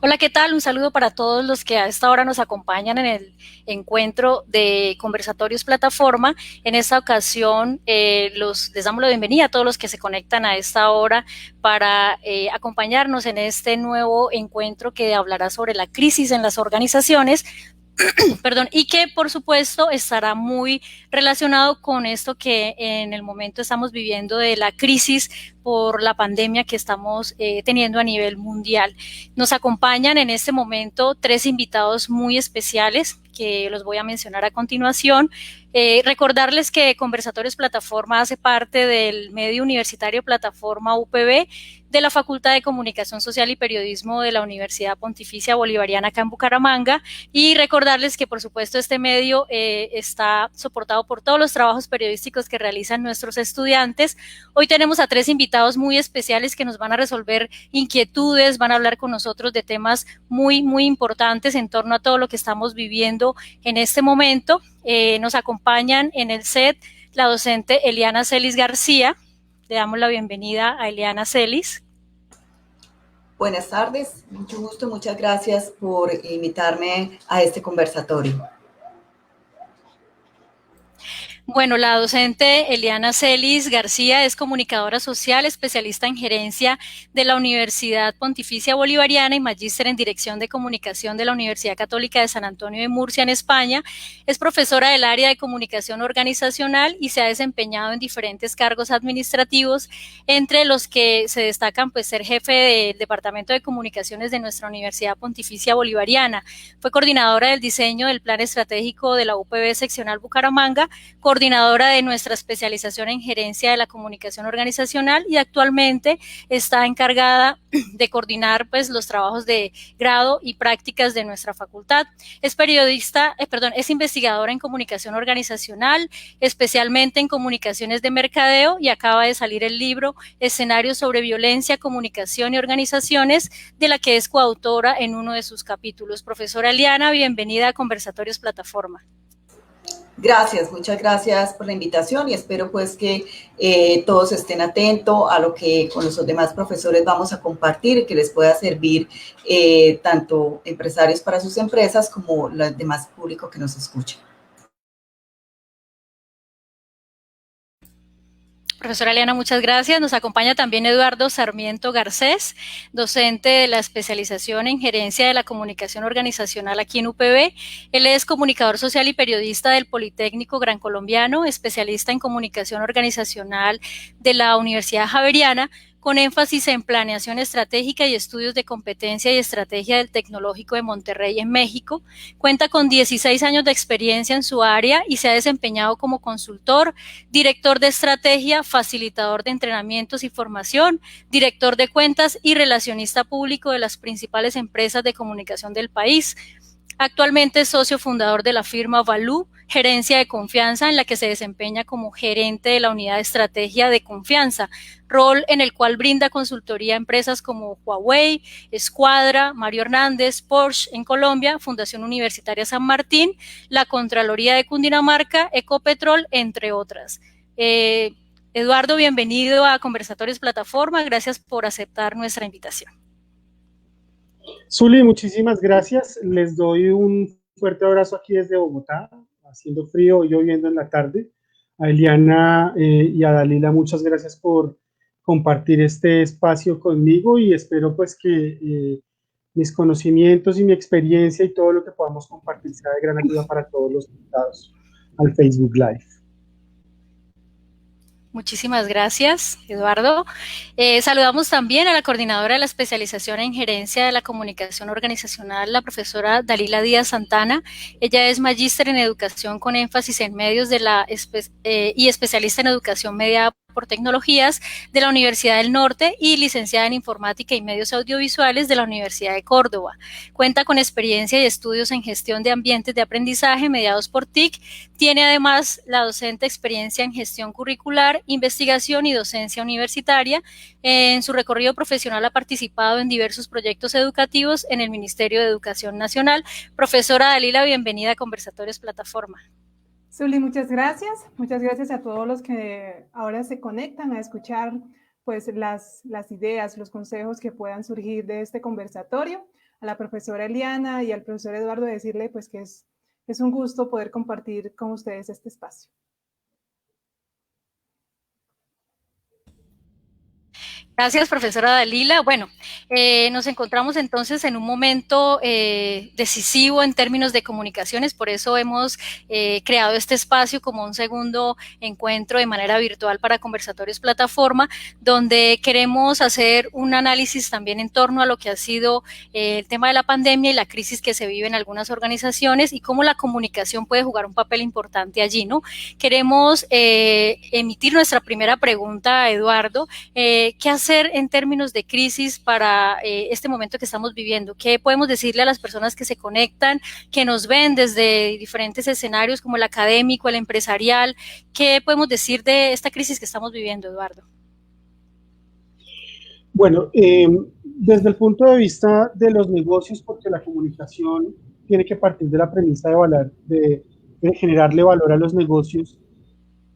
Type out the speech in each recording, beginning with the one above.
Hola, ¿qué tal? Un saludo para todos los que a esta hora nos acompañan en el encuentro de Conversatorios Plataforma. En esta ocasión, les damos la bienvenida a todos los que se conectan a esta hora para acompañarnos en este nuevo encuentro que hablará sobre la crisis en las organizaciones. Perdón, y que por supuesto estará muy relacionado con esto que en el momento estamos viviendo de la crisis por la pandemia que estamos teniendo a nivel mundial. Nos acompañan en este momento tres invitados muy especiales que los voy a mencionar a continuación. Recordarles que Conversatorios Plataforma hace parte del medio universitario Plataforma UPB, de la Facultad de Comunicación Social y Periodismo de la Universidad Pontificia Bolivariana acá en Bucaramanga, y recordarles que por supuesto este medio está soportado por todos los trabajos periodísticos que realizan nuestros estudiantes. Hoy tenemos a tres invitados muy especiales que nos van a resolver inquietudes, van a hablar con nosotros de temas muy importantes en torno a todo lo que estamos viviendo en este momento. Nos acompañan en el set la docente Eliana Celis García. Le damos la bienvenida a Eliana Celis. Buenas tardes, mucho gusto, muchas gracias por invitarme a este conversatorio. Bueno, la docente Eliana Celis García es comunicadora social, especialista en gerencia de la Universidad Pontificia Bolivariana y magíster en dirección de comunicación de la Universidad Católica de San Antonio de Murcia en España. Es profesora del área de comunicación organizacional y se ha desempeñado en diferentes cargos administrativos, entre los que se destacan pues ser jefe del Departamento de Comunicaciones de nuestra Universidad Pontificia Bolivariana. Fue coordinadora del diseño del Plan Estratégico de la UPB Seccional Bucaramanga, coordinadora de nuestra especialización en gerencia de la comunicación organizacional, y actualmente está encargada de coordinar pues los trabajos de grado y prácticas de nuestra facultad. Es es investigadora en comunicación organizacional, especialmente en comunicaciones de mercadeo, y acaba de salir el libro Escenarios sobre violencia, comunicación y organizaciones, de la que es coautora en uno de sus capítulos. Profesora Eliana, bienvenida a Conversatorios Plataforma. Gracias, muchas gracias por la invitación y espero pues que todos estén atentos a lo que con los demás profesores vamos a compartir y que les pueda servir tanto empresarios para sus empresas como los demás público que nos escucha. Profesora Eliana, muchas gracias. Nos acompaña también Eduardo Sarmiento Garcés, docente de la especialización en gerencia de la comunicación organizacional aquí en UPB. Él es comunicador social y periodista del Politécnico Gran Colombiano, especialista en comunicación organizacional de la Universidad Javeriana, con énfasis en planeación estratégica y estudios de competencia y estrategia del Tecnológico de Monterrey en México. Cuenta con 16 años de experiencia en su área y se ha desempeñado como consultor, director de estrategia, facilitador de entrenamientos y formación, director de cuentas y relacionista público de las principales empresas de comunicación del país. Actualmente es socio fundador de la firma Valú, Gerencia de Confianza, en la que se desempeña como gerente de la unidad de estrategia de confianza, rol en el cual brinda consultoría a empresas como Huawei, Escuadra, Mario Hernández, Porsche en Colombia, Fundación Universitaria San Martín, la Contraloría de Cundinamarca, Ecopetrol, entre otras. Eduardo, bienvenido a Conversatorios Plataforma. Gracias por aceptar nuestra invitación. Zuli, muchísimas gracias. Les doy un fuerte abrazo aquí desde Bogotá, haciendo frío y lloviendo en la tarde. A Eliana y a Dalila, muchas gracias por compartir este espacio conmigo y espero pues que mis conocimientos y mi experiencia y todo lo que podamos compartir sea de gran ayuda para todos los invitados al Facebook Live. Muchísimas gracias, Eduardo. Saludamos también a la coordinadora de la especialización en gerencia de la comunicación organizacional, la profesora Dalila Díaz Santana. Ella es magíster en educación con énfasis en medios y especialista en educación mediada por tecnologías de la Universidad del Norte y licenciada en informática y medios audiovisuales de la Universidad de Córdoba. Cuenta con experiencia y estudios en gestión de ambientes de aprendizaje mediados por TIC. Tiene además la docente experiencia en gestión curricular, investigación y docencia universitaria. En su recorrido profesional ha participado en diversos proyectos educativos en el Ministerio de Educación Nacional. Profesora Dalila, bienvenida a Conversatorios Plataforma. Zuli, muchas gracias a todos los que ahora se conectan a escuchar pues las ideas, los consejos que puedan surgir de este conversatorio. a la profesora Eliana y al profesor Eduardo decirle pues que es un gusto poder compartir con ustedes este espacio. Gracias, profesora Dalila. Bueno, nos encontramos entonces en un momento decisivo en términos de comunicaciones, por eso hemos creado este espacio como un segundo encuentro de manera virtual para Conversatorios Plataforma, donde queremos hacer un análisis también en torno a lo que ha sido el tema de la pandemia y la crisis que se vive en algunas organizaciones y cómo la comunicación puede jugar un papel importante allí, ¿no? Queremos emitir nuestra primera pregunta a Eduardo. ¿Qué hacer en términos de crisis para este momento que estamos viviendo? ¿Qué podemos decirle a las personas que se conectan, que nos ven desde diferentes escenarios como el académico, el empresarial? ¿Qué podemos decir de esta crisis que estamos viviendo, Eduardo? Bueno, desde el punto de vista de los negocios, porque la comunicación tiene que partir de la premisa de generarle valor a los negocios,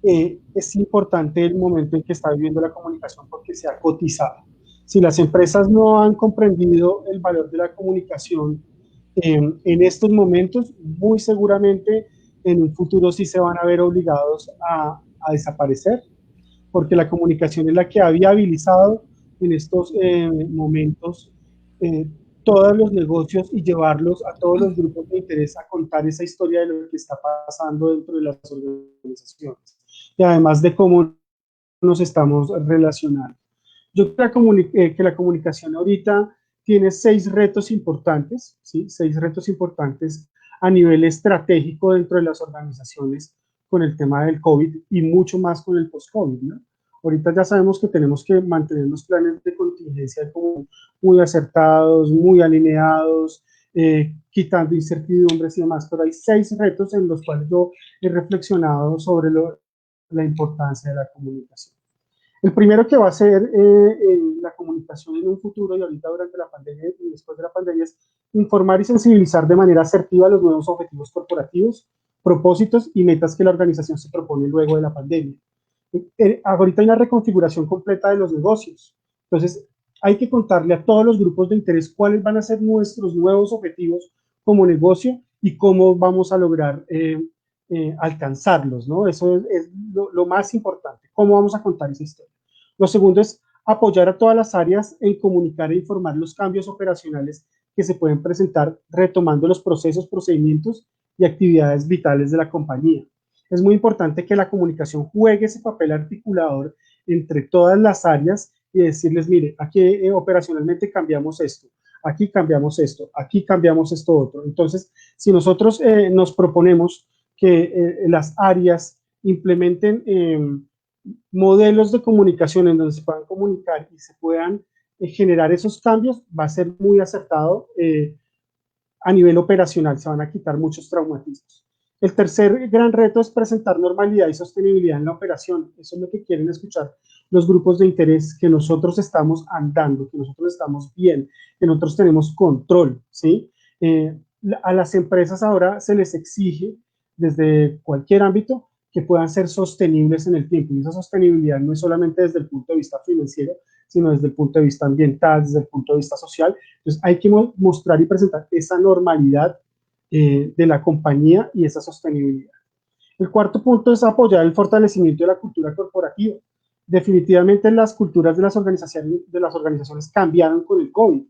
es importante el momento en que está viviendo la comunicación porque se ha cotizado. Si las empresas no han comprendido el valor de la comunicación en estos momentos, muy seguramente en un futuro sí se van a ver obligados a desaparecer, porque la comunicación es la que ha viabilizado en estos momentos todos los negocios y llevarlos a todos los grupos de interés a contar esa historia de lo que está pasando dentro de las organizaciones y además de cómo nos estamos relacionando. Yo creo que la comunicación ahorita tiene 6 retos importantes, ¿sí? 6 retos importantes a nivel estratégico dentro de las organizaciones con el tema del COVID y mucho más con el post-COVID, ¿no? Ahorita ya sabemos que tenemos que mantener los planes de contingencia como muy acertados, muy alineados, quitando incertidumbres y demás, pero hay 6 retos en los cuales yo he reflexionado sobre la importancia de la comunicación. El primero que va a ser la comunicación en un futuro y ahorita durante la pandemia y después de la pandemia es informar y sensibilizar de manera asertiva los nuevos objetivos corporativos, propósitos y metas que la organización se propone luego de la pandemia. Ahorita hay una reconfiguración completa de los negocios, entonces hay que contarle a todos los grupos de interés cuáles van a ser nuestros nuevos objetivos como negocio y cómo vamos a lograr alcanzarlos, ¿no? Eso es lo más importante, cómo vamos a contar esa historia. Lo segundo es apoyar a todas las áreas en comunicar e informar los cambios operacionales que se pueden presentar retomando los procesos, procedimientos y actividades vitales de la compañía. Es muy importante que la comunicación juegue ese papel articulador entre todas las áreas y decirles, mire, aquí operacionalmente cambiamos esto, aquí cambiamos esto, aquí cambiamos esto otro. Entonces, si nosotros nos proponemos que las áreas implementen modelos de comunicación en donde se puedan comunicar y se puedan generar esos cambios, va a ser muy acertado a nivel operacional, se van a quitar muchos traumatismos. El tercer gran reto es presentar normalidad y sostenibilidad en la operación. Eso es lo que quieren escuchar los grupos de interés, que nosotros estamos andando, que nosotros estamos bien, que nosotros tenemos control, ¿sí? A las empresas ahora se les exige desde cualquier ámbito que puedan ser sostenibles en el tiempo. Y esa sostenibilidad no es solamente desde el punto de vista financiero, sino desde el punto de vista ambiental, desde el punto de vista social. Entonces hay que mostrar y presentar esa normalidad de la compañía y esa sostenibilidad. El cuarto punto es apoyar el fortalecimiento de la cultura corporativa. Definitivamente las culturas de las organizaciones cambiaron con el COVID.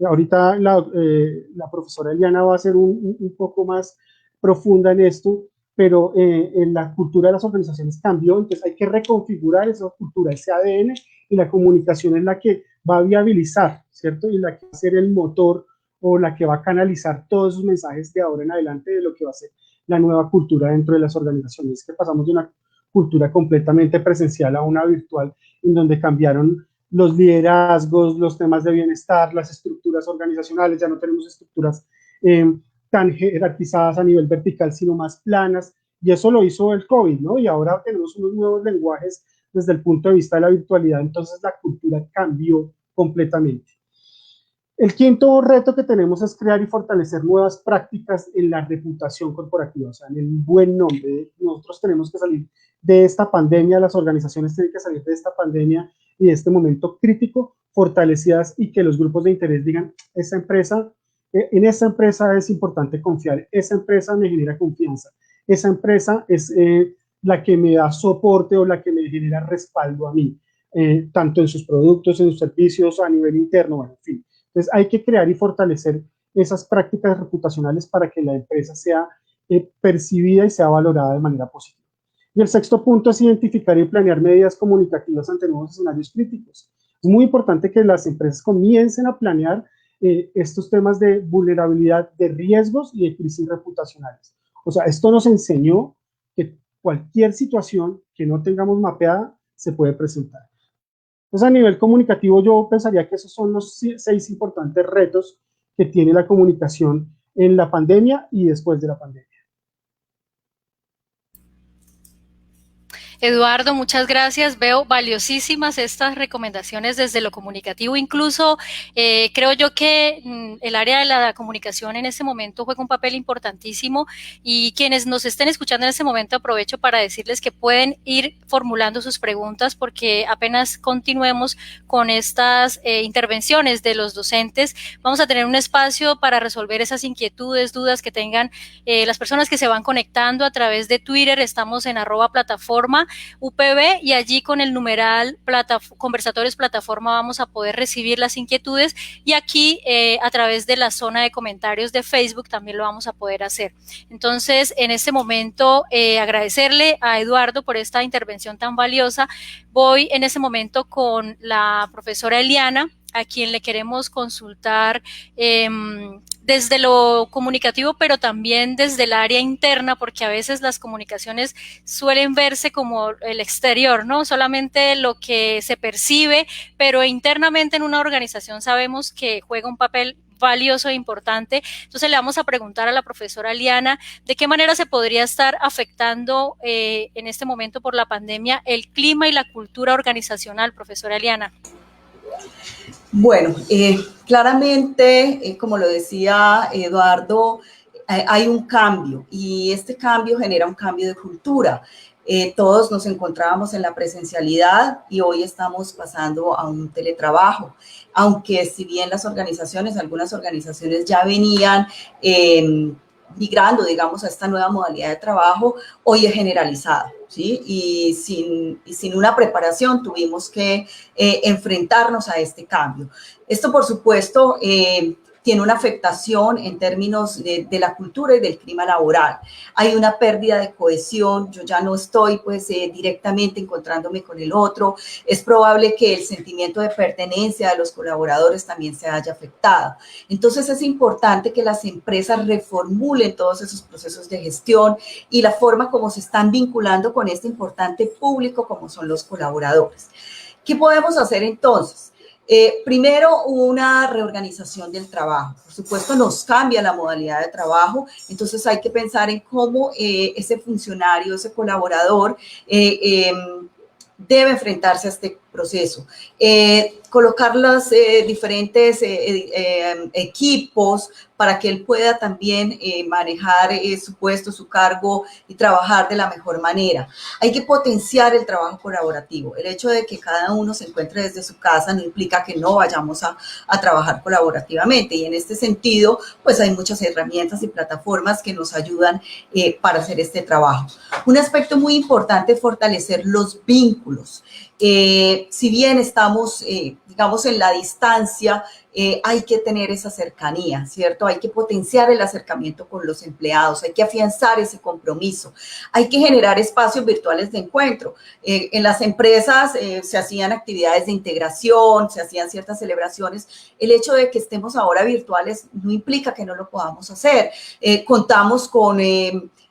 Ahorita la profesora Eliana va a ser un poco más profunda en esto, pero en la cultura de las organizaciones cambió, entonces hay que reconfigurar esa cultura, ese ADN, y la comunicación es la que va a viabilizar, ¿cierto? Y la que va a ser el motor o la que va a canalizar todos esos mensajes de ahora en adelante de lo que va a ser la nueva cultura dentro de las organizaciones, que pasamos de una cultura completamente presencial a una virtual, en donde cambiaron los liderazgos, los temas de bienestar, las estructuras organizacionales, ya no tenemos estructuras tan jerarquizadas a nivel vertical, sino más planas, y eso lo hizo el COVID, ¿no? Y ahora tenemos unos nuevos lenguajes desde el punto de vista de la virtualidad, entonces la cultura cambió completamente. El quinto reto que tenemos es crear y fortalecer nuevas prácticas en la reputación corporativa, o sea, en el buen nombre. Nosotros tenemos que salir de esta pandemia, las organizaciones tienen que salir de esta pandemia y de este momento crítico, fortalecidas, y que los grupos de interés digan, esta empresa en esa empresa es importante confiar, esa empresa me genera confianza, esa empresa es la que me da soporte o la que me genera respaldo a mí, tanto en sus productos, en sus servicios, a nivel interno, bueno, en fin. Entonces hay que crear y fortalecer esas prácticas reputacionales para que la empresa sea percibida y sea valorada de manera positiva. Y el sexto punto es identificar y planear medidas comunicativas ante nuevos escenarios críticos. Es muy importante que las empresas comiencen a planear estos temas de vulnerabilidad, de riesgos y de crisis reputacionales. O sea, esto nos enseñó que cualquier situación que no tengamos mapeada se puede presentar. Entonces, a nivel comunicativo, yo pensaría que esos son los 6 importantes retos que tiene la comunicación en la pandemia y después de la pandemia. Eduardo, muchas gracias. Veo valiosísimas estas recomendaciones desde lo comunicativo. Incluso creo yo que el área de la comunicación en este momento juega un papel importantísimo y quienes nos estén escuchando en este momento aprovecho para decirles que pueden ir formulando sus preguntas porque apenas continuemos con estas intervenciones de los docentes, vamos a tener un espacio para resolver esas inquietudes, dudas que tengan las personas que se van conectando a través de Twitter. Estamos en @plataforma UPB y allí con el numeral conversatorios plataforma vamos a poder recibir las inquietudes y aquí a través de la zona de comentarios de Facebook también lo vamos a poder hacer. Entonces, en este momento agradecerle a Eduardo por esta intervención tan valiosa. Voy en este momento con la profesora Eliana, a quien le queremos consultar desde lo comunicativo, pero también desde el área interna, porque a veces las comunicaciones suelen verse como el exterior, ¿no? Solamente lo que se percibe, pero internamente en una organización sabemos que juega un papel valioso e importante. Entonces le vamos a preguntar a la profesora Liana de qué manera se podría estar afectando en este momento por la pandemia el clima y la cultura organizacional, profesora Liana. Bueno, claramente, como lo decía Eduardo, hay un cambio y este cambio genera un cambio de cultura. Todos nos encontrábamos en la presencialidad y hoy estamos pasando a un teletrabajo, aunque si bien algunas organizaciones ya venían migrando, digamos, a esta nueva modalidad de trabajo, hoy es generalizada, ¿sí? Y sin una preparación tuvimos que enfrentarnos a este cambio. Esto, por supuesto, tiene una afectación en términos de la cultura y del clima laboral. Hay una pérdida de cohesión, yo ya no estoy pues directamente encontrándome con el otro, es probable que el sentimiento de pertenencia de los colaboradores también se haya afectado. Entonces es importante que las empresas reformulen todos esos procesos de gestión y la forma como se están vinculando con este importante público como son los colaboradores. ¿Qué podemos hacer entonces? Primero, una reorganización del trabajo. Por supuesto, nos cambia la modalidad de trabajo, entonces hay que pensar en cómo ese funcionario, ese colaborador, debe enfrentarse a este proceso. Colocar los diferentes equipos para que él pueda también manejar su puesto, su cargo y trabajar de la mejor manera. Hay que potenciar el trabajo colaborativo. El hecho de que cada uno se encuentre desde su casa no implica que no vayamos a trabajar colaborativamente y en este sentido, pues hay muchas herramientas y plataformas que nos ayudan para hacer este trabajo. Un aspecto muy importante es fortalecer los vínculos. Si bien estamos, digamos, en la distancia, hay que tener esa cercanía, ¿cierto? Hay que potenciar el acercamiento con los empleados, hay que afianzar ese compromiso, hay que generar espacios virtuales de encuentro. En las empresas se hacían actividades de integración, se hacían ciertas celebraciones. El hecho de que estemos ahora virtuales no implica que no lo podamos hacer. Contamos con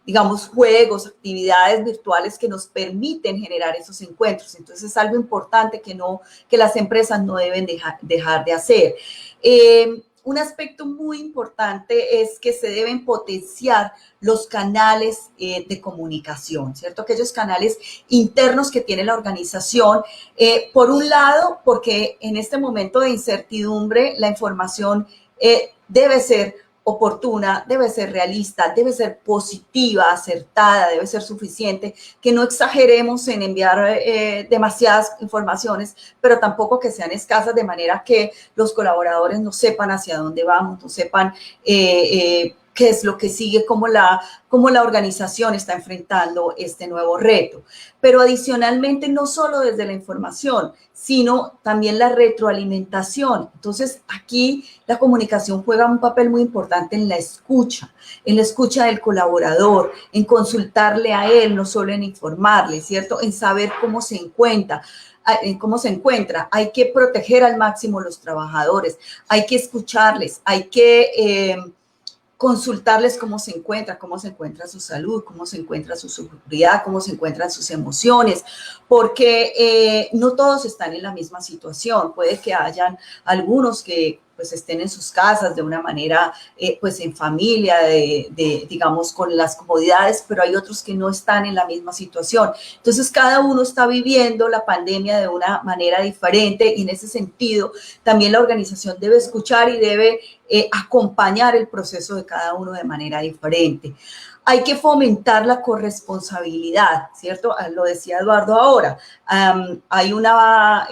digamos, juegos, actividades virtuales que nos permiten generar esos encuentros. Entonces, es algo importante que las empresas no deben dejar de hacer. Un aspecto muy importante es que se deben potenciar los canales de comunicación, ¿cierto? Aquellos canales internos que tiene la organización. Por un lado, porque en este momento de incertidumbre, la información debe ser oportuna, debe ser realista, debe ser positiva, acertada, debe ser suficiente, que no exageremos en enviar demasiadas informaciones, pero tampoco que sean escasas de manera que los colaboradores no sepan hacia dónde vamos, no sepan qué es lo que sigue, cómo la organización está enfrentando este nuevo reto. Pero adicionalmente, no solo desde la información, sino también la retroalimentación. Entonces, aquí la comunicación juega un papel muy importante en la escucha del colaborador, en consultarle a él, no solo en informarle, ¿cierto? En saber cómo se encuentra. Hay que proteger al máximo los trabajadores, hay que escucharles, hay que consultarles cómo se encuentra su salud, cómo se encuentra su seguridad, cómo se encuentran sus emociones, porque no todos están en la misma situación. Puede que hayan algunos que pues estén en sus casas de una manera, pues en familia, digamos, con las comodidades, pero hay otros que no están en la misma situación. Entonces, cada uno está viviendo la pandemia de una manera diferente y en ese sentido, también la organización debe escuchar y debe acompañar el proceso de cada uno de manera diferente. Hay que fomentar la corresponsabilidad, ¿cierto? Lo decía Eduardo ahora. Hay una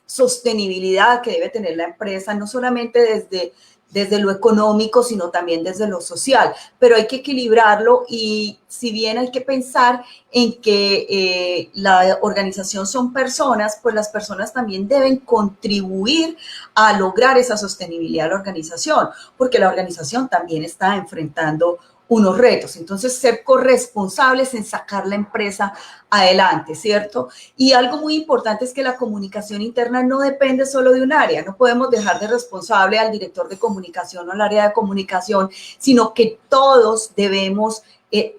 sostenibilidad que debe tener la empresa, no solamente desde lo económico, sino también desde lo social, pero hay que equilibrarlo y si bien hay que pensar en que la organización son personas, pues las personas también deben contribuir a lograr esa sostenibilidad de la organización, porque la organización también está enfrentando unos retos. Entonces, ser corresponsables en sacar la empresa adelante, ¿cierto? Y algo muy importante es que la comunicación interna no depende solo de un área. No podemos dejar de responsable al director de comunicación o al área de comunicación, sino que todos debemos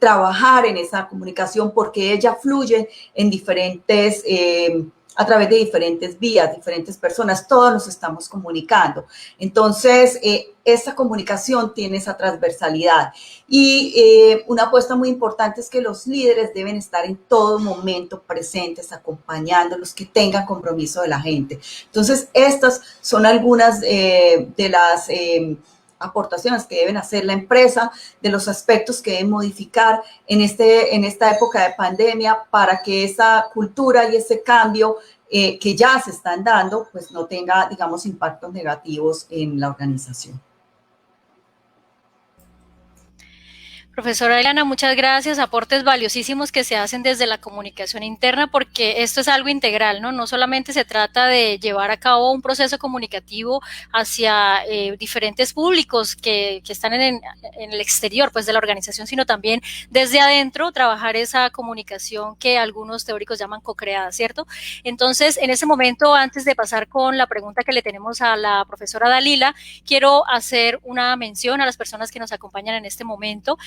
trabajar en esa comunicación porque ella fluye en diferentes a través de diferentes vías, diferentes personas, todos nos estamos comunicando. Entonces, esta comunicación tiene esa transversalidad. Y una apuesta muy importante es que los líderes deben estar en todo momento presentes, acompañando a los que tengan compromiso de la gente. Entonces, estas son algunas de las aportaciones que deben hacer la empresa, de los aspectos que deben modificar en esta época de pandemia para que esa cultura y ese cambio que ya se están dando, pues no tenga, digamos, impactos negativos en la organización. Profesora Eliana, muchas gracias, aportes valiosísimos que se hacen desde la comunicación interna porque esto es algo integral, ¿no? No solamente se trata de llevar a cabo un proceso comunicativo hacia diferentes públicos que están en el exterior, pues, de la organización, sino también desde adentro trabajar esa comunicación que algunos teóricos llaman co-creada, ¿cierto? Entonces, en ese momento, antes de pasar con la pregunta que le tenemos a la profesora Dalila, quiero hacer una mención a las personas que nos acompañan en este momento.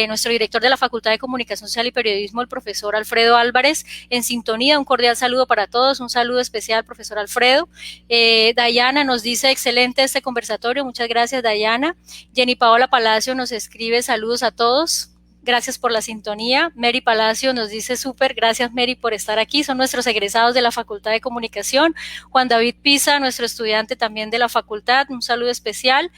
Nuestro director de la Facultad de Comunicación Social y Periodismo, el profesor Alfredo Álvarez, en sintonía, un cordial saludo para todos, un saludo especial, profesor Alfredo. Dayana nos dice, excelente este conversatorio, muchas gracias, Dayana. Jenny Paola Palacio nos escribe, saludos a todos. Gracias por la sintonía. Mary Palacio nos dice súper, gracias Mary por estar aquí. Son nuestros egresados de la Facultad de Comunicación. Juan David Pisa, nuestro estudiante también de la facultad, un saludo especial.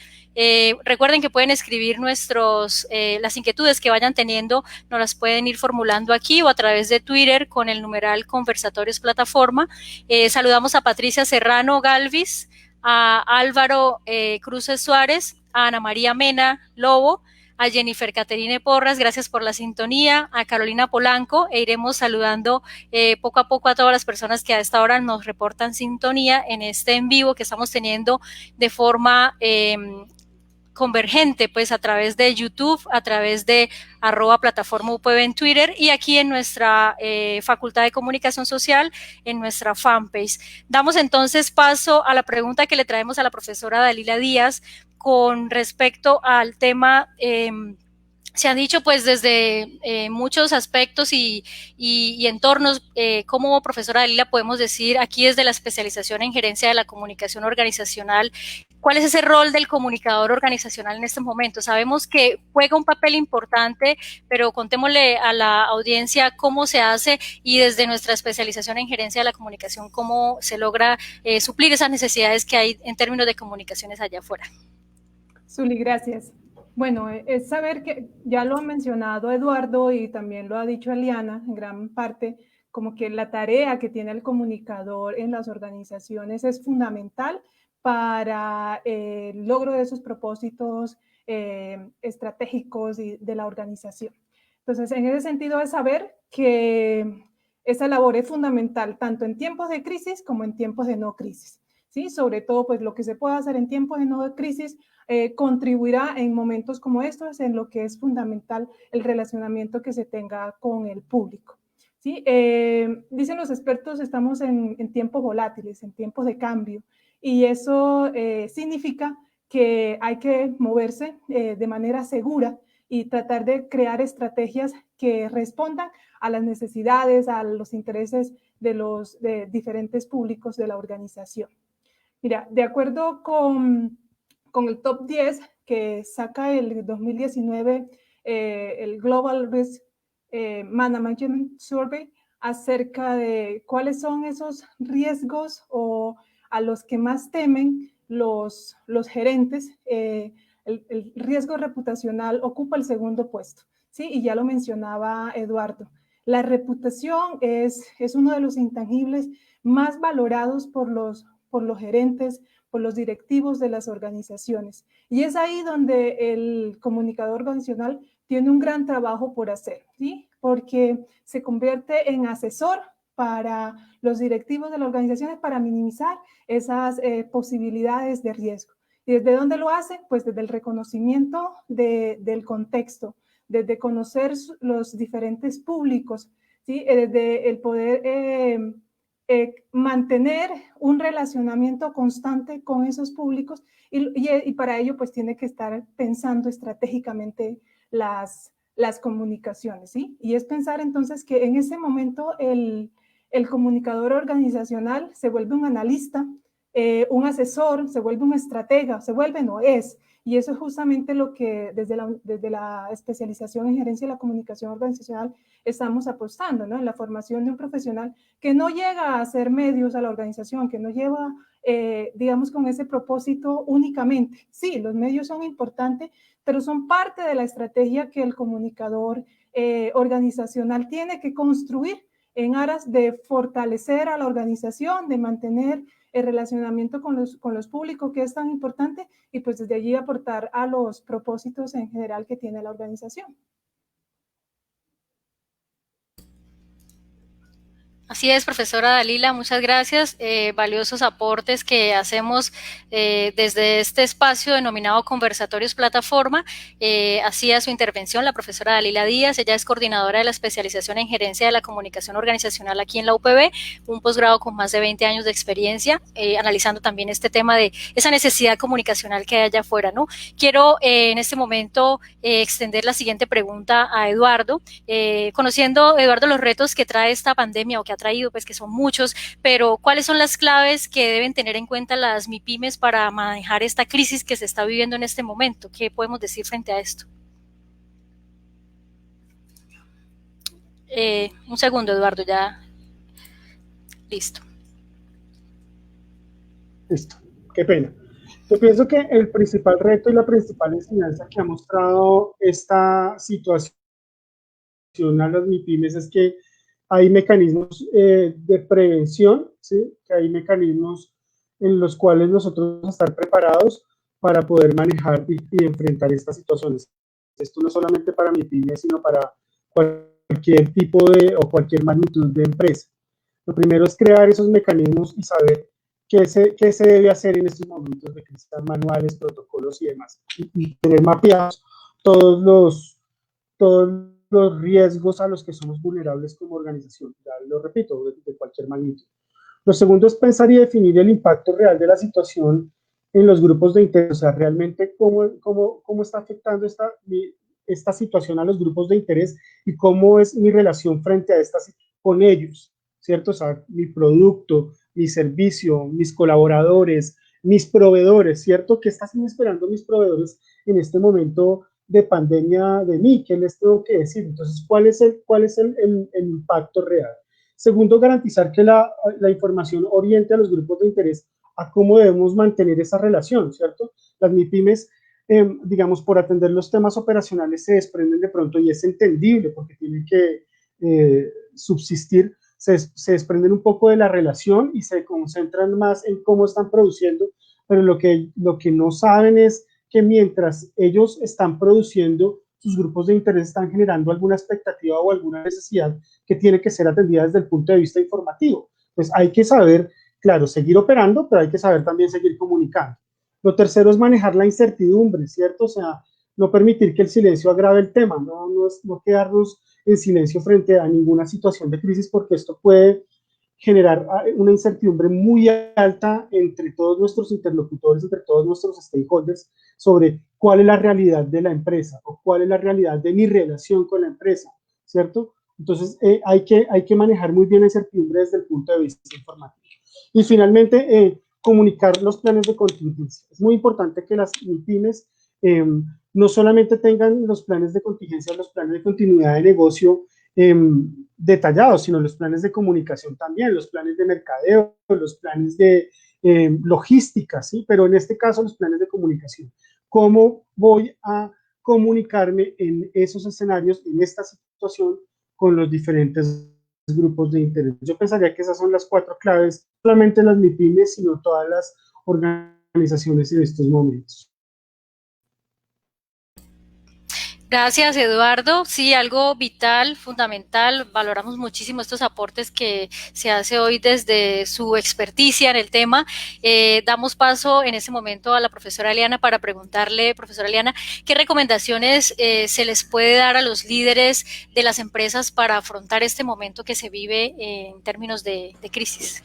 Recuerden que pueden escribir las inquietudes que vayan teniendo, nos las pueden ir formulando aquí o a través de Twitter con el numeral Conversatorios Plataforma. Saludamos a Patricia Serrano Galvis, a Álvaro Cruces Suárez, a Ana María Mena Lobo, a Jennifer Caterine Porras, gracias por la sintonía, a Carolina Polanco, e iremos saludando poco a poco a todas las personas que a esta hora nos reportan sintonía en este en vivo que estamos teniendo de forma convergente, pues a través de YouTube, a través de @plataforma UPB en Twitter y aquí en nuestra Facultad de Comunicación Social, en nuestra fanpage. Damos entonces paso a la pregunta que le traemos a la profesora Dalila Díaz con respecto al tema. Se han dicho pues desde muchos aspectos y entornos, como profesora Dalila podemos decir aquí desde la especialización en gerencia de la comunicación organizacional, ¿cuál es ese rol del comunicador organizacional en este momento? Sabemos que juega un papel importante, pero contémosle a la audiencia cómo se hace y desde nuestra especialización en gerencia de la comunicación, cómo se logra suplir esas necesidades que hay en términos de comunicaciones allá afuera. Zuli, gracias. Bueno, es saber que ya lo ha mencionado Eduardo y también lo ha dicho Eliana en gran parte, como que la tarea que tiene el comunicador en las organizaciones es fundamental para el logro de esos propósitos estratégicos de la organización. Entonces, en ese sentido es saber que esa labor es fundamental tanto en tiempos de crisis como en tiempos de no crisis. ¿Sí? Sobre todo, pues lo que se puede hacer en tiempos de no crisis contribuirá en momentos como estos en lo que es fundamental el relacionamiento que se tenga con el público. ¿Sí? Dicen los expertos, estamos en tiempos volátiles, en tiempos de cambio, y eso significa que hay que moverse de manera segura y tratar de crear estrategias que respondan a las necesidades, a los intereses de los diferentes públicos de la organización. Mira, de acuerdo con el top 10 que saca el 2019 el Global Risk Management Survey acerca de cuáles son esos riesgos o a los que más temen los gerentes, el riesgo reputacional ocupa el segundo puesto, ¿sí? Y ya lo mencionaba Eduardo. La reputación es uno de los intangibles más valorados por los gerentes, por los directivos de las organizaciones. Y es ahí donde el comunicador organizacional tiene un gran trabajo por hacer, ¿sí? Porque se convierte en asesor para los directivos de las organizaciones para minimizar esas posibilidades de riesgo. ¿Y desde dónde lo hace? Pues desde el reconocimiento del contexto, desde conocer los diferentes públicos, ¿sí? Desde el poder mantener un relacionamiento constante con esos públicos y para ello pues tiene que estar pensando estratégicamente las comunicaciones, ¿sí? Y es pensar entonces que en ese momento el comunicador organizacional se vuelve un analista, un asesor, se vuelve un estratega, se vuelve, no es. Y eso es justamente lo que desde la especialización en gerencia de la comunicación organizacional estamos apostando, ¿no? En la formación de un profesional que no llega a hacer medios a la organización, que no lleva, digamos, con ese propósito únicamente. Sí, los medios son importantes, pero son parte de la estrategia que el comunicador organizacional tiene que construir en aras de fortalecer a la organización, de mantener el relacionamiento con los públicos, que es tan importante, y pues desde allí aportar a los propósitos en general que tiene la organización. Así es, profesora Dalila, muchas gracias. Valiosos aportes que hacemos desde este espacio denominado Conversatorios Plataforma. Hacía su intervención la profesora Dalila Díaz, ella es coordinadora de la especialización en gerencia de la comunicación organizacional aquí en la UPB, un posgrado con más de 20 años de experiencia, analizando también este tema de esa necesidad comunicacional que hay allá afuera, ¿no? Quiero en este momento extender la siguiente pregunta a Eduardo. Conociendo, Eduardo, los retos que trae esta pandemia o que ha traído, pues que son muchos, pero ¿cuáles son las claves que deben tener en cuenta las MIPYMES para manejar esta crisis que se está viviendo en este momento? ¿Qué podemos decir frente a esto? Un segundo, Eduardo, ya listo. Listo, qué pena. Yo pienso que el principal reto y la principal enseñanza que ha mostrado esta situación a las MIPYMES es que hay mecanismos de prevención, ¿sí? Que hay mecanismos en los cuales nosotros vamos a estar preparados para poder manejar y enfrentar estas situaciones. Esto no solamente para MIPYMES, sino para cualquier tipo de o cualquier magnitud de empresa. Lo primero es crear esos mecanismos y saber qué se debe hacer en estos momentos de crisis, manuales, protocolos y demás. Y tener mapeados todos los riesgos a los que somos vulnerables como organización. Ya lo repito, de cualquier magnitud. Lo segundo es pensar y definir el impacto real de la situación en los grupos de interés, o sea, realmente cómo está afectando esta situación a los grupos de interés y cómo es mi relación frente a con ellos, ¿cierto? O sea, mi producto, mi servicio, mis colaboradores, mis proveedores, ¿cierto? ¿Qué están esperando mis proveedores en este momento de pandemia de mí? ¿Qué les tengo que decir? Entonces, ¿cuál es el impacto real? Segundo, garantizar que la información oriente a los grupos de interés a cómo debemos mantener esa relación, ¿cierto? Las MIPYMES digamos, por atender los temas operacionales se desprenden de pronto, y es entendible porque tienen que subsistir, se desprenden un poco de la relación y se concentran más en cómo están produciendo, pero lo que no saben es que mientras ellos están produciendo, sus grupos de interés están generando alguna expectativa o alguna necesidad que tiene que ser atendida desde el punto de vista informativo. Pues hay que saber, claro, seguir operando, pero hay que saber también seguir comunicando. Lo tercero es manejar la incertidumbre, ¿cierto? O sea, no permitir que el silencio agrave el tema, no quedarnos en silencio frente a ninguna situación de crisis, porque esto puede generar una incertidumbre muy alta entre todos nuestros interlocutores, entre todos nuestros stakeholders, sobre cuál es la realidad de la empresa o cuál es la realidad de mi relación con la empresa, ¿cierto? Entonces, hay que manejar muy bien la incertidumbre desde el punto de vista informativo. Y finalmente, comunicar los planes de contingencia. Es muy importante que las pymes no solamente tengan los planes de contingencia, los planes de continuidad de negocio detallados, sino los planes de comunicación también, los planes de mercadeo, los planes de logística, ¿sí? Pero en este caso los planes de comunicación. ¿Cómo voy a comunicarme en esos escenarios, en esta situación, con los diferentes grupos de interés? Yo pensaría que esas son las 4 claves, no solamente las MIPYMES, sino todas las organizaciones en estos momentos. Gracias, Eduardo. Sí, algo vital, fundamental. Valoramos muchísimo estos aportes que se hace hoy desde su experticia en el tema. Damos paso en este momento a la profesora Eliana para preguntarle, profesora Eliana, ¿qué recomendaciones se les puede dar a los líderes de las empresas para afrontar este momento que se vive en términos de crisis?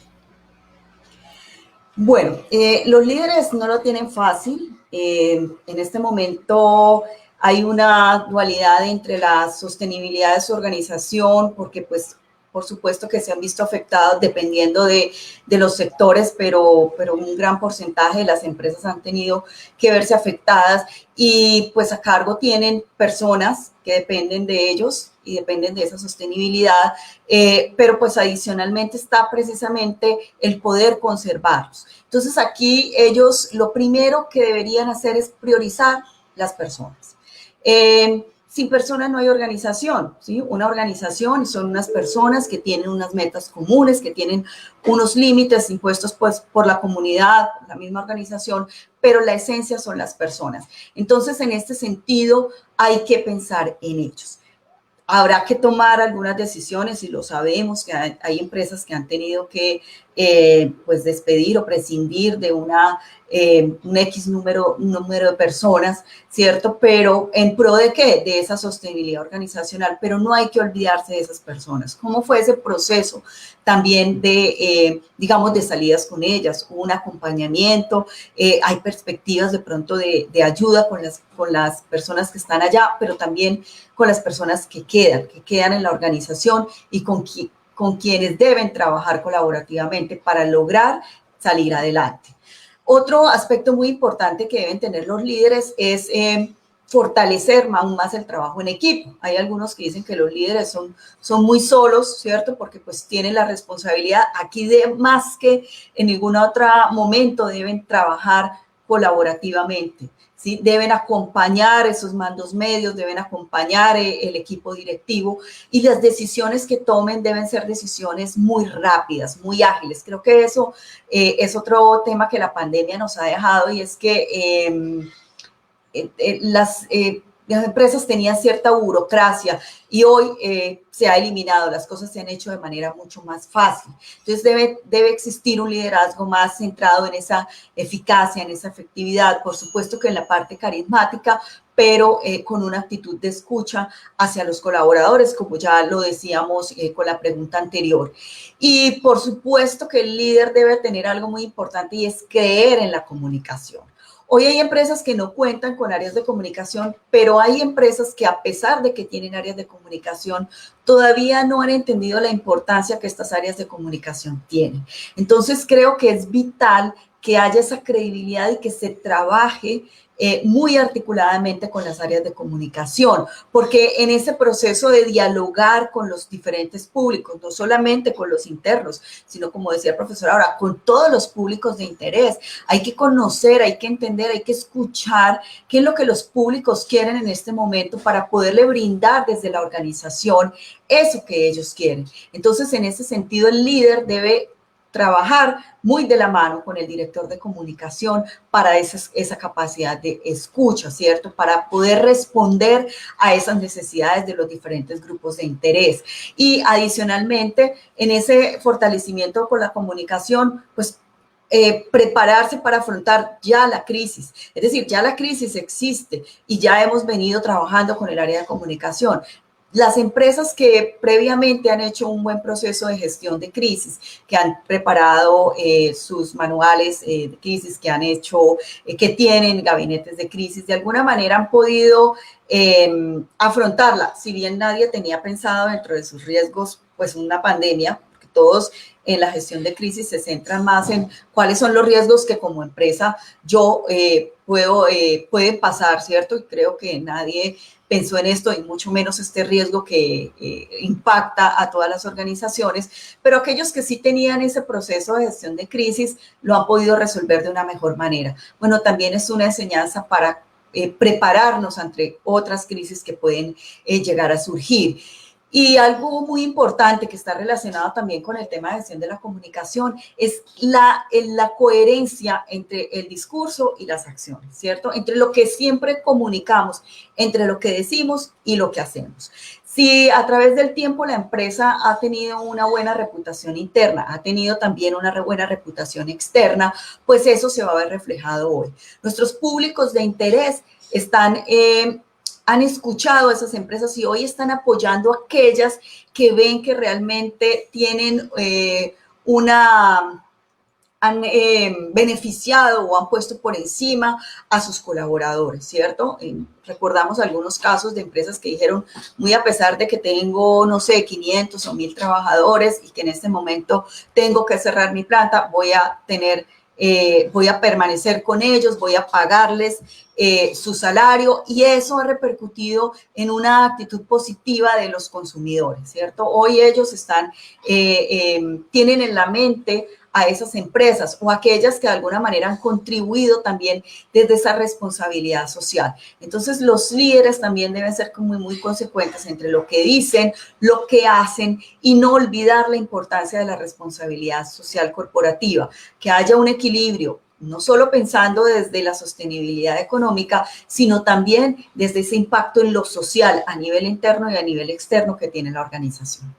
Bueno, los líderes no lo tienen fácil. En este momento hay una dualidad entre la sostenibilidad de su organización, porque pues por supuesto que se han visto afectados dependiendo de los sectores, pero un gran porcentaje de las empresas han tenido que verse afectadas y pues a cargo tienen personas que dependen de ellos y dependen de esa sostenibilidad, pero pues adicionalmente está precisamente el poder conservarlos. Entonces aquí ellos lo primero que deberían hacer es priorizar las personas. Sin personas no hay organización, ¿sí? Una organización son unas personas que tienen unas metas comunes, que tienen unos límites impuestos pues, por la comunidad, la misma organización, pero la esencia son las personas. Entonces, en este sentido, hay que pensar en ellos. Habrá que tomar algunas decisiones y lo sabemos que hay empresas que han tenido que pues despedir o prescindir de un X número de personas, ¿cierto? Pero ¿en pro de qué? De esa sostenibilidad organizacional, pero no hay que olvidarse de esas personas. ¿Cómo fue ese proceso también de, digamos, de salidas con ellas? Hubo un acompañamiento, hay perspectivas de pronto de ayuda con las personas que están allá, pero también con las personas que quedan en la organización y con quienes deben trabajar colaborativamente para lograr salir adelante. Otro aspecto muy importante que deben tener los líderes es fortalecer aún más el trabajo en equipo. Hay algunos que dicen que los líderes son muy solos, ¿cierto? Porque pues tienen la responsabilidad. Aquí de más que en ningún otro momento deben trabajar colaborativamente, ¿sí? Deben acompañar esos mandos medios, deben acompañar el equipo directivo y las decisiones que tomen deben ser decisiones muy rápidas, muy ágiles. Creo que eso es otro tema que la pandemia nos ha dejado y es que las empresas tenían cierta burocracia y hoy se ha eliminado, las cosas se han hecho de manera mucho más fácil. Entonces debe existir un liderazgo más centrado en esa eficacia, en esa efectividad, por supuesto que en la parte carismática, pero con una actitud de escucha hacia los colaboradores, como ya lo decíamos con la pregunta anterior. Y por supuesto que el líder debe tener algo muy importante y es creer en la comunicación. Hoy hay empresas que no cuentan con áreas de comunicación, pero hay empresas que a pesar de que tienen áreas de comunicación, todavía no han entendido la importancia que estas áreas de comunicación tienen. Entonces creo que es vital que haya esa credibilidad y que se trabaje muy articuladamente con las áreas de comunicación, porque en ese proceso de dialogar con los diferentes públicos, no solamente con los internos, sino como decía el profesor ahora, con todos los públicos de interés, hay que conocer, hay que entender, hay que escuchar qué es lo que los públicos quieren en este momento para poderle brindar desde la organización eso que ellos quieren. Entonces, en ese sentido, el líder debe trabajar muy de la mano con el director de comunicación para esa capacidad de escucha, ¿cierto? Para poder responder a esas necesidades de los diferentes grupos de interés. Y adicionalmente, en ese fortalecimiento con la comunicación, pues prepararse para afrontar ya la crisis. Es decir, ya la crisis existe y ya hemos venido trabajando con el área de comunicación. Las empresas que previamente han hecho un buen proceso de gestión de crisis, que han preparado sus manuales de crisis, que han hecho, que tienen gabinetes de crisis, de alguna manera han podido afrontarla. Si bien nadie tenía pensado dentro de sus riesgos, pues una pandemia, porque todos en la gestión de crisis se centran más en cuáles son los riesgos que como empresa yo pueden pasar, ¿cierto? Y creo que nadie pensó en esto y mucho menos este riesgo que impacta a todas las organizaciones, pero aquellos que sí tenían ese proceso de gestión de crisis lo han podido resolver de una mejor manera. Bueno, también es una enseñanza para prepararnos ante otras crisis que pueden llegar a surgir. Y algo muy importante que está relacionado también con el tema de gestión de la comunicación es la coherencia entre el discurso y las acciones, ¿cierto? Entre lo que siempre comunicamos, entre lo que decimos y lo que hacemos. Si a través del tiempo la empresa ha tenido una buena reputación interna, ha tenido también una buena reputación externa, pues eso se va a ver reflejado hoy. Nuestros públicos de interés han escuchado a esas empresas y hoy están apoyando a aquellas que ven que realmente tienen han beneficiado o han puesto por encima a sus colaboradores, ¿cierto? Recordamos algunos casos de empresas que dijeron, muy a pesar de que tengo, no sé, 500 o 1000 trabajadores y que en este momento tengo que cerrar mi planta, voy a permanecer con ellos, voy a pagarles su salario, y eso ha repercutido en una actitud positiva de los consumidores, ¿cierto? Hoy ellos tienen en la mente a esas empresas o aquellas que de alguna manera han contribuido también desde esa responsabilidad social. Entonces, los líderes también deben ser muy, muy consecuentes entre lo que dicen, lo que hacen y no olvidar la importancia de la responsabilidad social corporativa, que haya un equilibrio, no solo pensando desde la sostenibilidad económica, sino también desde ese impacto en lo social a nivel interno y a nivel externo que tiene la organización.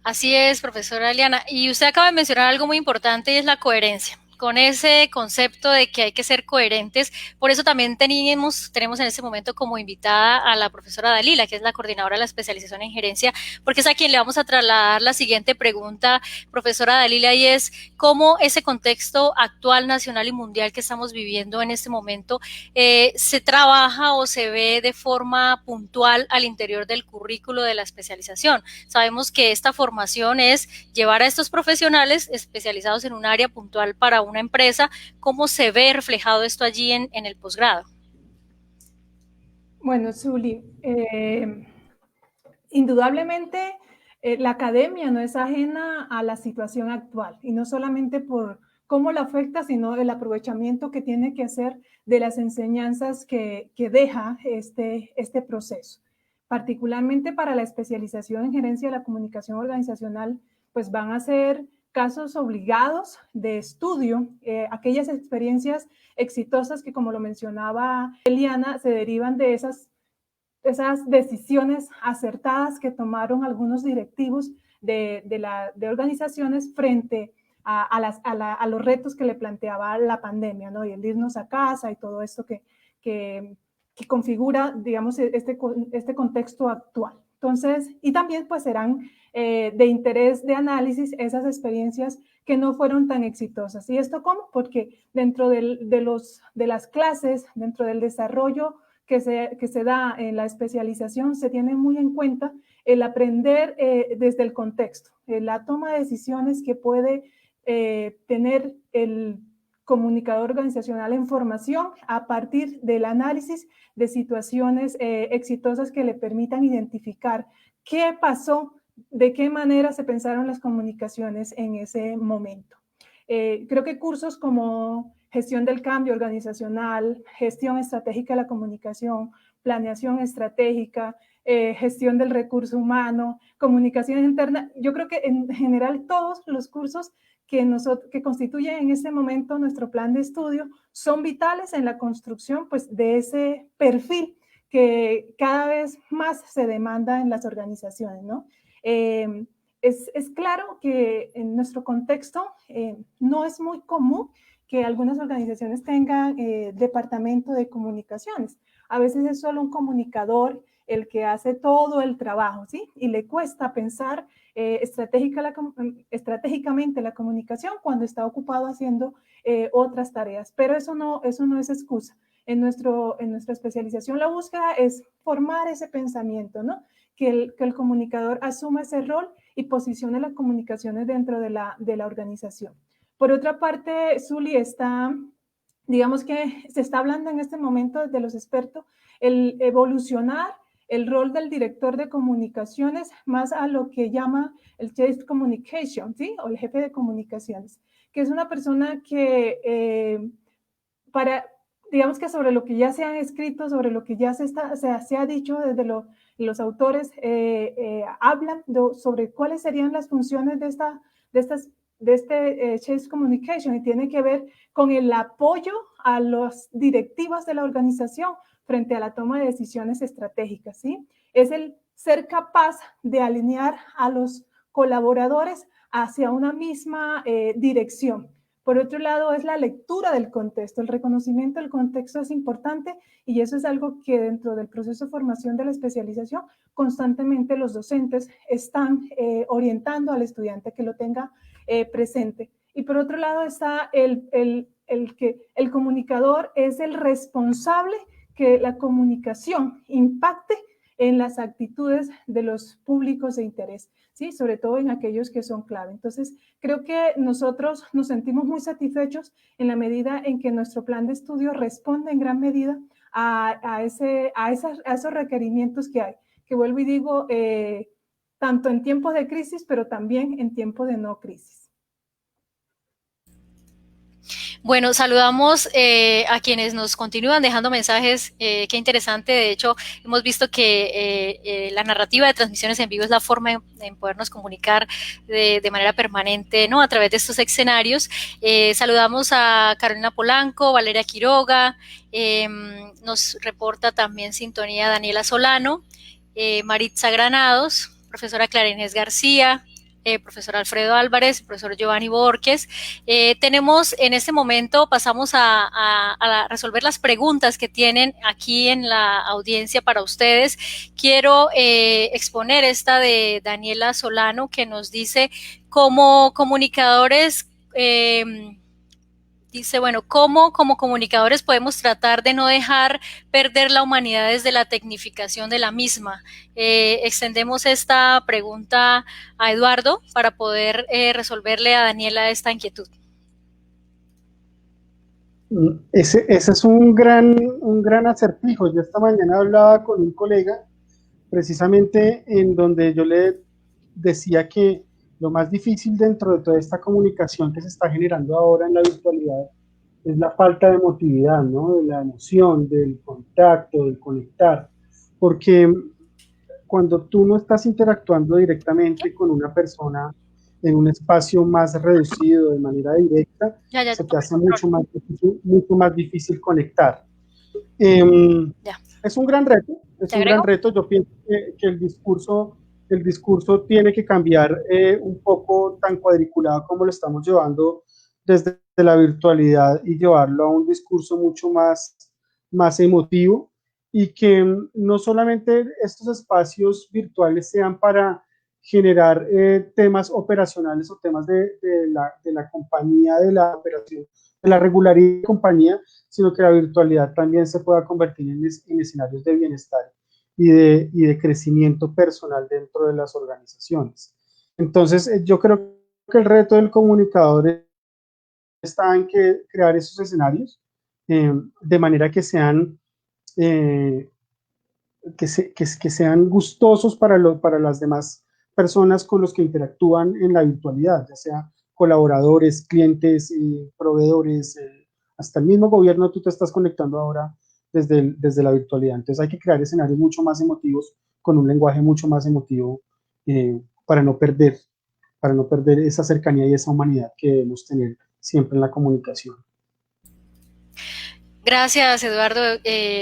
Así es, profesora Eliana. Y usted acaba de mencionar algo muy importante y es la coherencia. Con ese concepto de que hay que ser coherentes, por eso también tenemos en este momento como invitada a la profesora Dalila, que es la coordinadora de la especialización en gerencia, porque es a quien le vamos a trasladar la siguiente pregunta, profesora Dalila, y es cómo ese contexto actual, nacional y mundial que estamos viviendo en este momento se trabaja o se ve de forma puntual al interior del currículo de la especialización. Sabemos que esta formación es llevar a estos profesionales especializados en un área puntual para una empresa. ¿Cómo se ve reflejado esto allí en el posgrado? Bueno, Zuli, indudablemente la academia no es ajena a la situación actual, y no solamente por cómo la afecta, sino el aprovechamiento que tiene que hacer de las enseñanzas que deja este proceso. Particularmente para la especialización en gerencia de la comunicación organizacional, pues van a ser casos obligados de estudio, aquellas experiencias exitosas que, como lo mencionaba Eliana, se derivan de esas decisiones acertadas que tomaron algunos directivos de organizaciones frente a los retos que le planteaba la pandemia, ¿no? Y el irnos a casa y todo esto que configura, digamos, este contexto actual. Entonces, y también pues serán de interés de análisis esas experiencias que no fueron tan exitosas. ¿Y esto cómo? Porque dentro de las clases, dentro del desarrollo que se da en la especialización, se tiene muy en cuenta el aprender desde el contexto, la toma de decisiones que puede tener el comunicador organizacional en formación a partir del análisis de situaciones exitosas que le permitan identificar qué pasó, de qué manera se pensaron las comunicaciones en ese momento. Creo que cursos como gestión del cambio organizacional, gestión estratégica de la comunicación, planeación estratégica, gestión del recurso humano, comunicación interna, yo creo que en general todos los cursos que constituyen en este momento nuestro plan de estudio son vitales en la construcción pues, de ese perfil que cada vez más se demanda en las organizaciones, ¿no? Es claro que en nuestro contexto no es muy común que algunas organizaciones tengan departamento de comunicaciones. A veces es solo un comunicador el que hace todo el trabajo, ¿sí? Y le cuesta pensar estratégicamente la comunicación cuando está ocupado haciendo otras tareas. Pero eso no es excusa. En nuestra especialización la búsqueda es formar ese pensamiento, ¿no? Que el comunicador asuma ese rol y posicione las comunicaciones dentro de la organización. Por otra parte, Zuli, digamos que se está hablando en este momento de los expertos, el evolucionar el rol del director de comunicaciones más a lo que llama el Chief Communication, ¿sí? O el jefe de comunicaciones, que es una persona que digamos que sobre lo que ya se ha escrito, sobre lo que ya se ha dicho desde los autores, hablan sobre cuáles serían las funciones de este Chief Communication, y tiene que ver con el apoyo a las directivas de la organización frente a la toma de decisiones estratégicas, ¿sí? Es el ser capaz de alinear a los colaboradores hacia una misma dirección. Por otro lado, es la lectura del contexto. El reconocimiento del contexto es importante y eso es algo que dentro del proceso de formación de la especialización constantemente los docentes están orientando al estudiante que lo tenga presente. Y por otro lado está que el comunicador es el responsable que la comunicación impacte en las actitudes de los públicos de interés, ¿sí? Sobre todo en aquellos que son clave. Entonces, creo que nosotros nos sentimos muy satisfechos en la medida en que nuestro plan de estudio responde en gran medida a esos requerimientos que hay, que vuelvo y digo, tanto en tiempos de crisis, pero también en tiempos de no crisis. Bueno, saludamos a quienes nos continúan dejando mensajes. Qué interesante. De hecho, hemos visto que la narrativa de transmisiones en vivo es la forma en podernos comunicar de manera permanente, ¿no? A través de estos escenarios. Saludamos a Carolina Polanco, Valeria Quiroga, nos reporta también sintonía Daniela Solano, Maritza Granados, profesora Clara Inés García, profesor Alfredo Álvarez, profesor Giovanni Borges. Tenemos en este momento, pasamos a resolver las preguntas que tienen aquí en la audiencia para ustedes. Quiero exponer esta de Daniela Solano, que nos dice, como comunicadores, dice, bueno, ¿cómo como comunicadores podemos tratar de no dejar perder la humanidad desde la tecnificación de la misma? Extendemos esta pregunta a Eduardo para poder resolverle a Daniela esta inquietud. Ese es un gran acertijo. Yo esta mañana hablaba con un colega precisamente en donde yo le decía que lo más difícil dentro de toda esta comunicación que se está generando ahora en la virtualidad es la falta de emotividad, ¿no? De la emoción, del contacto, del conectar, porque cuando tú no estás interactuando directamente con una persona en un espacio más reducido, de manera directa, se te hace mucho más difícil conectar. Es un gran reto, yo pienso que el discurso tiene que cambiar un poco tan cuadriculado como lo estamos llevando desde la virtualidad y llevarlo a un discurso mucho más emotivo, y que no solamente estos espacios virtuales sean para generar temas operacionales o temas de la compañía, de la operación, de la regularidad de la compañía, sino que la virtualidad también se pueda convertir en escenarios de bienestar y de crecimiento personal dentro de las organizaciones. Entonces, yo creo que el reto del comunicador está en crear esos escenarios de manera que sean, eh, que sean gustosos para las demás personas con los que interactúan en la virtualidad, ya sea colaboradores, clientes, proveedores, hasta el mismo gobierno. Tú te estás conectando ahora desde la virtualidad. Entonces hay que crear escenarios mucho más emotivos, con un lenguaje mucho más emotivo, para no perder, esa cercanía y esa humanidad que debemos tener siempre en la comunicación. Gracias, Eduardo.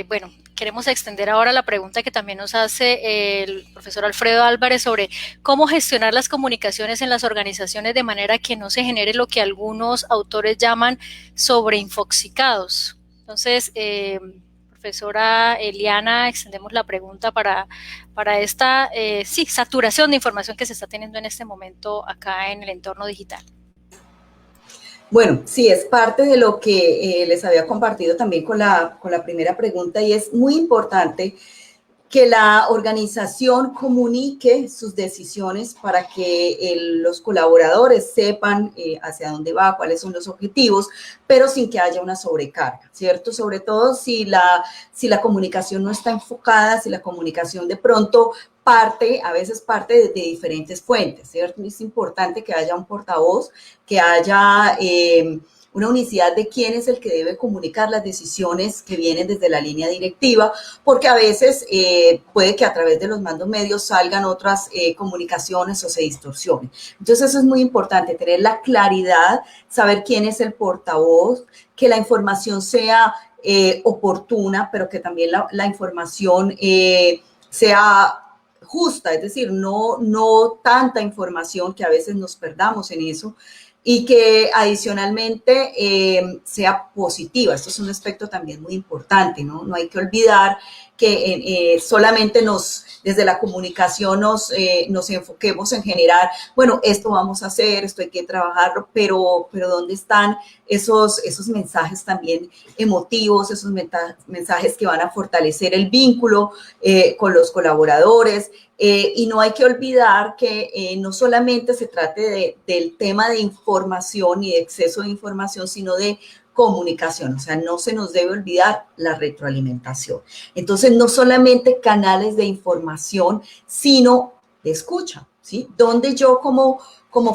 Bueno, queremos extender ahora la pregunta que también nos hace el profesor Alfredo Álvarez sobre cómo gestionar las comunicaciones en las organizaciones de manera que no se genere lo que algunos autores llaman sobreinfoxicados. Entonces, profesora Eliana, extendemos la pregunta para esta saturación de información que se está teniendo en este momento acá en el entorno digital. Bueno, sí, es parte de lo que les había compartido también con la primera pregunta, y es muy importante que la organización comunique sus decisiones para que los colaboradores sepan hacia dónde va, cuáles son los objetivos, pero sin que haya una sobrecarga, ¿cierto? Sobre todo si la comunicación no está enfocada, si la comunicación de pronto a veces parte de diferentes fuentes, ¿cierto? Es importante que haya un portavoz, que haya una unicidad de quién es el que debe comunicar las decisiones que vienen desde la línea directiva, porque a veces puede que a través de los mandos medios salgan otras comunicaciones o se distorsionen. Entonces eso es muy importante, tener la claridad, saber quién es el portavoz, que la información sea oportuna, pero que también la información sea justa, es decir, no tanta información que a veces nos perdamos en eso, y que adicionalmente sea positiva. Esto es un aspecto también muy importante, ¿no? No hay que olvidar que solamente desde la comunicación nos enfoquemos en generar, bueno, esto vamos a hacer, esto hay que trabajarlo, pero ¿dónde están esos mensajes también emotivos, esos mensajes que van a fortalecer el vínculo con los colaboradores? Y no hay que olvidar que no solamente se trate del tema de información y de exceso de información, sino de comunicación. O sea, no se nos debe olvidar la retroalimentación. Entonces, no solamente canales de información, sino de escucha, ¿sí? Donde yo como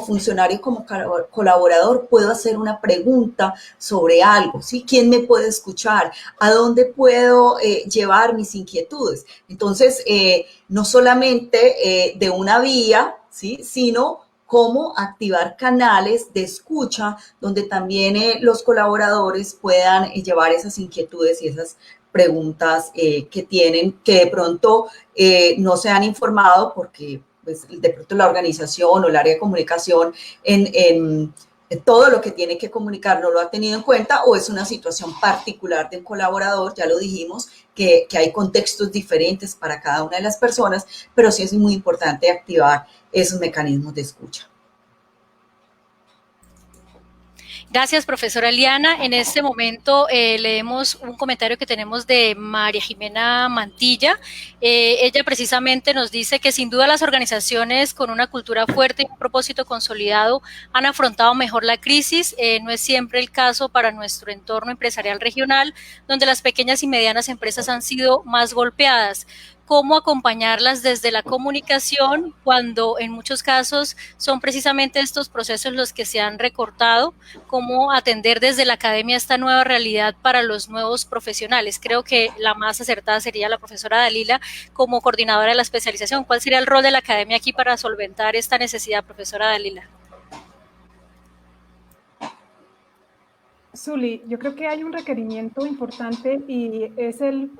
funcionario, como colaborador, puedo hacer una pregunta sobre algo, ¿sí? ¿Quién me puede escuchar? ¿A dónde puedo llevar mis inquietudes? Entonces, no solamente de una vía, ¿sí? Sino cómo activar canales de escucha donde también los colaboradores puedan llevar esas inquietudes y esas preguntas que tienen, que de pronto no se han informado porque pues, de pronto la organización o el área de comunicación en todo lo que tiene que comunicar no lo ha tenido en cuenta, o es una situación particular de un colaborador, ya lo dijimos, que hay contextos diferentes para cada una de las personas, pero sí es muy importante activar esos mecanismos de escucha. Gracias, profesora Liana. En este momento leemos un comentario que tenemos de María Jimena Mantilla. Ella precisamente nos dice que sin duda las organizaciones con una cultura fuerte y un propósito consolidado han afrontado mejor la crisis. No es siempre el caso para nuestro entorno empresarial regional, donde las pequeñas y medianas empresas han sido más golpeadas. Cómo acompañarlas desde la comunicación cuando en muchos casos son precisamente estos procesos los que se han recortado, cómo atender desde la academia esta nueva realidad para los nuevos profesionales. Creo que la más acertada sería la profesora Dalila como coordinadora de la especialización. ¿Cuál sería el rol de la academia aquí para solventar esta necesidad, profesora Dalila? Zuli, yo creo que hay un requerimiento importante y es el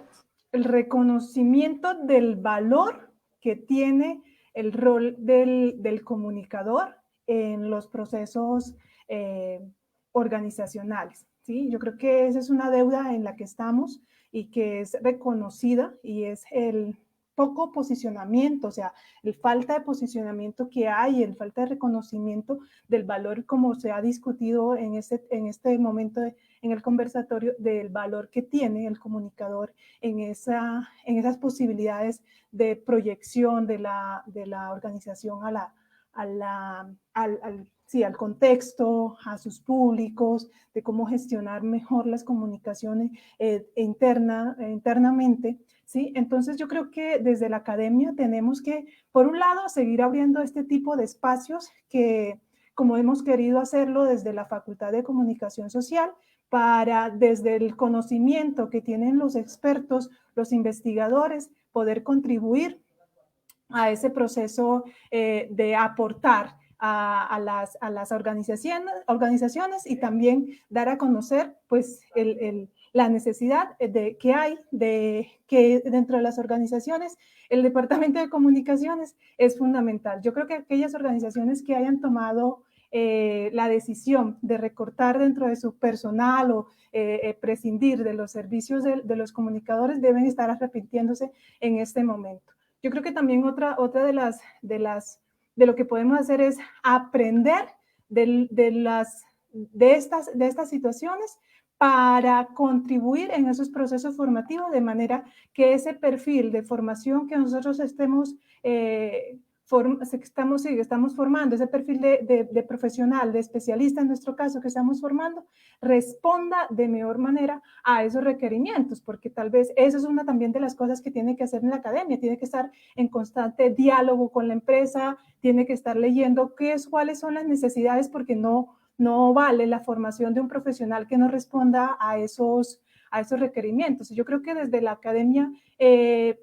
reconocimiento del valor que tiene el rol del comunicador en los procesos organizacionales, ¿sí? Yo creo que esa es una deuda en la que estamos y que es reconocida y es poco posicionamiento, o sea, el falta de posicionamiento que hay, el falta de reconocimiento del valor, como se ha discutido en este momento en el conversatorio, del valor que tiene el comunicador en esas posibilidades de proyección de la organización al contexto, a sus públicos, de cómo gestionar mejor las comunicaciones internamente, ¿sí? Entonces yo creo que desde la academia tenemos que, por un lado, seguir abriendo este tipo de espacios que, como hemos querido hacerlo desde la Facultad de Comunicación Social, para desde el conocimiento que tienen los expertos, los investigadores, poder contribuir a ese proceso de aportar a las organizaciones y también dar a conocer pues la necesidad que hay de que dentro de las organizaciones el departamento de comunicaciones es fundamental. Yo creo que aquellas organizaciones que hayan tomado la decisión de recortar dentro de su personal o prescindir de los servicios de los comunicadores deben estar arrepintiéndose en este momento. Yo creo que también otra de lo que podemos hacer es aprender de estas situaciones para contribuir en esos procesos formativos de manera que ese perfil de formación que nosotros estamos formando, ese perfil de profesional, de especialista en nuestro caso que estamos formando, responda de mejor manera a esos requerimientos, porque tal vez eso es una también de las cosas que tiene que hacer en la academia, tiene que estar en constante diálogo con la empresa, tiene que estar leyendo cuáles son las necesidades, porque no vale la formación de un profesional que no responda a esos requerimientos. Yo creo que desde la academia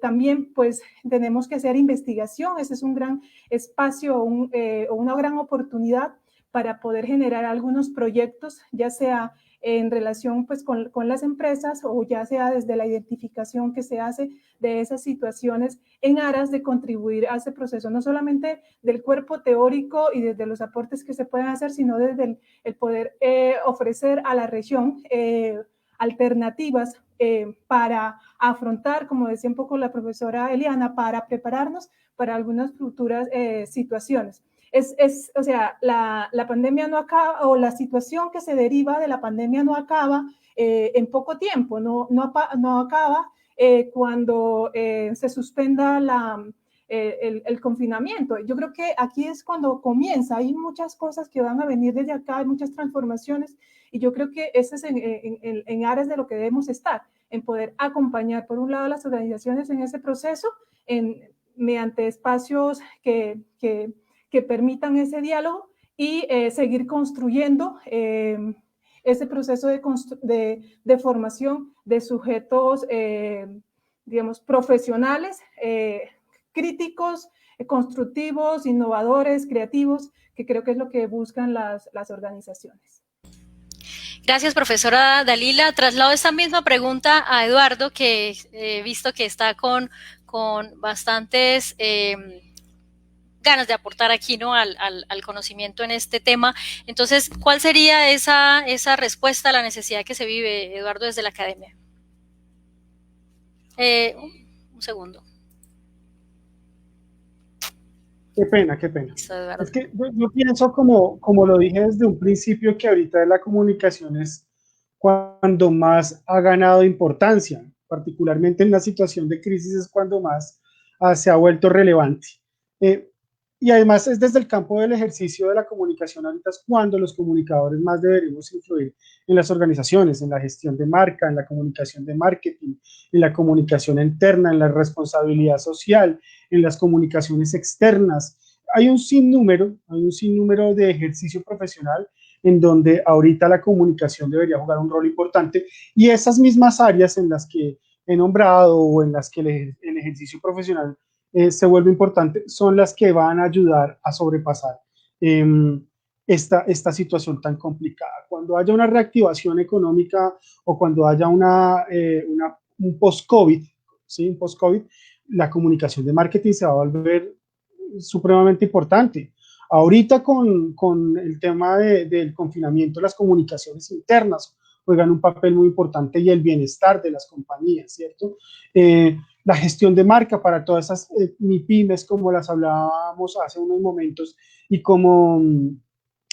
también pues tenemos que hacer investigación, ese es un gran espacio o una gran oportunidad para poder generar algunos proyectos, ya sea en relación pues con las empresas o ya sea desde la identificación que se hace de esas situaciones en aras de contribuir a ese proceso, no solamente del cuerpo teórico y desde los aportes que se pueden hacer, sino desde el poder ofrecer a la región alternativas para afrontar, como decía un poco la profesora Eliana, para prepararnos para algunas futuras situaciones. O sea, la pandemia no acaba, o la situación que se deriva de la pandemia no acaba en poco tiempo, no acaba cuando se suspenda el confinamiento. Yo creo que aquí es cuando comienza, hay muchas cosas que van a venir desde acá, hay muchas transformaciones, y yo creo que ese es en aras de lo que debemos estar, en poder acompañar, por un lado, a las organizaciones en ese proceso, mediante espacios que permitan ese diálogo y seguir construyendo ese proceso de formación de sujetos, digamos, profesionales, críticos, constructivos, innovadores, creativos, que creo que es lo que buscan las organizaciones. Gracias, profesora Dalila. Traslado esta misma pregunta a Eduardo, que he visto que está con bastantes ganas de aportar aquí, ¿no?, al conocimiento en este tema. Entonces, ¿cuál sería esa respuesta a la necesidad que se vive, Eduardo, desde la academia? Un segundo. Qué pena. Listo, Es que yo pienso, como lo dije desde un principio, que ahorita la comunicación es cuando más ha ganado importancia, particularmente en la situación de crisis es cuando más se ha vuelto relevante. Y además es desde el campo del ejercicio de la comunicación ahorita es cuando los comunicadores más deberíamos influir en las organizaciones, en la gestión de marca, en la comunicación de marketing, en la comunicación interna, en la responsabilidad social, en las comunicaciones externas. Hay un sinnúmero de ejercicio profesional en donde ahorita la comunicación debería jugar un rol importante, y esas mismas áreas en las que he nombrado o en las que el ejercicio profesional se vuelve importante, son las que van a ayudar a sobrepasar esta situación tan complicada. Cuando haya una reactivación económica o cuando haya un post-COVID, ¿sí? Un post-COVID, la comunicación de marketing se va a volver supremamente importante. Ahorita con el tema del confinamiento, las comunicaciones internas juegan un papel muy importante y el bienestar de las compañías, ¿cierto? la gestión de marca para todas esas MIPYMES, como las hablábamos hace unos momentos, y como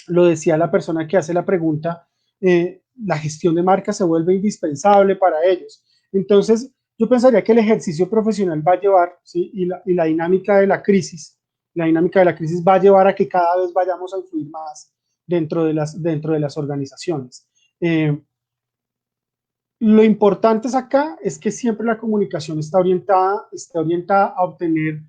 lo decía la persona que hace la pregunta, la gestión de marca se vuelve indispensable para ellos. Entonces, yo pensaría que el ejercicio profesional va a llevar, ¿sí? y la dinámica de la crisis va a llevar a que cada vez vayamos a influir más dentro de las organizaciones. Lo importante es acá es que siempre la comunicación está orientada a obtener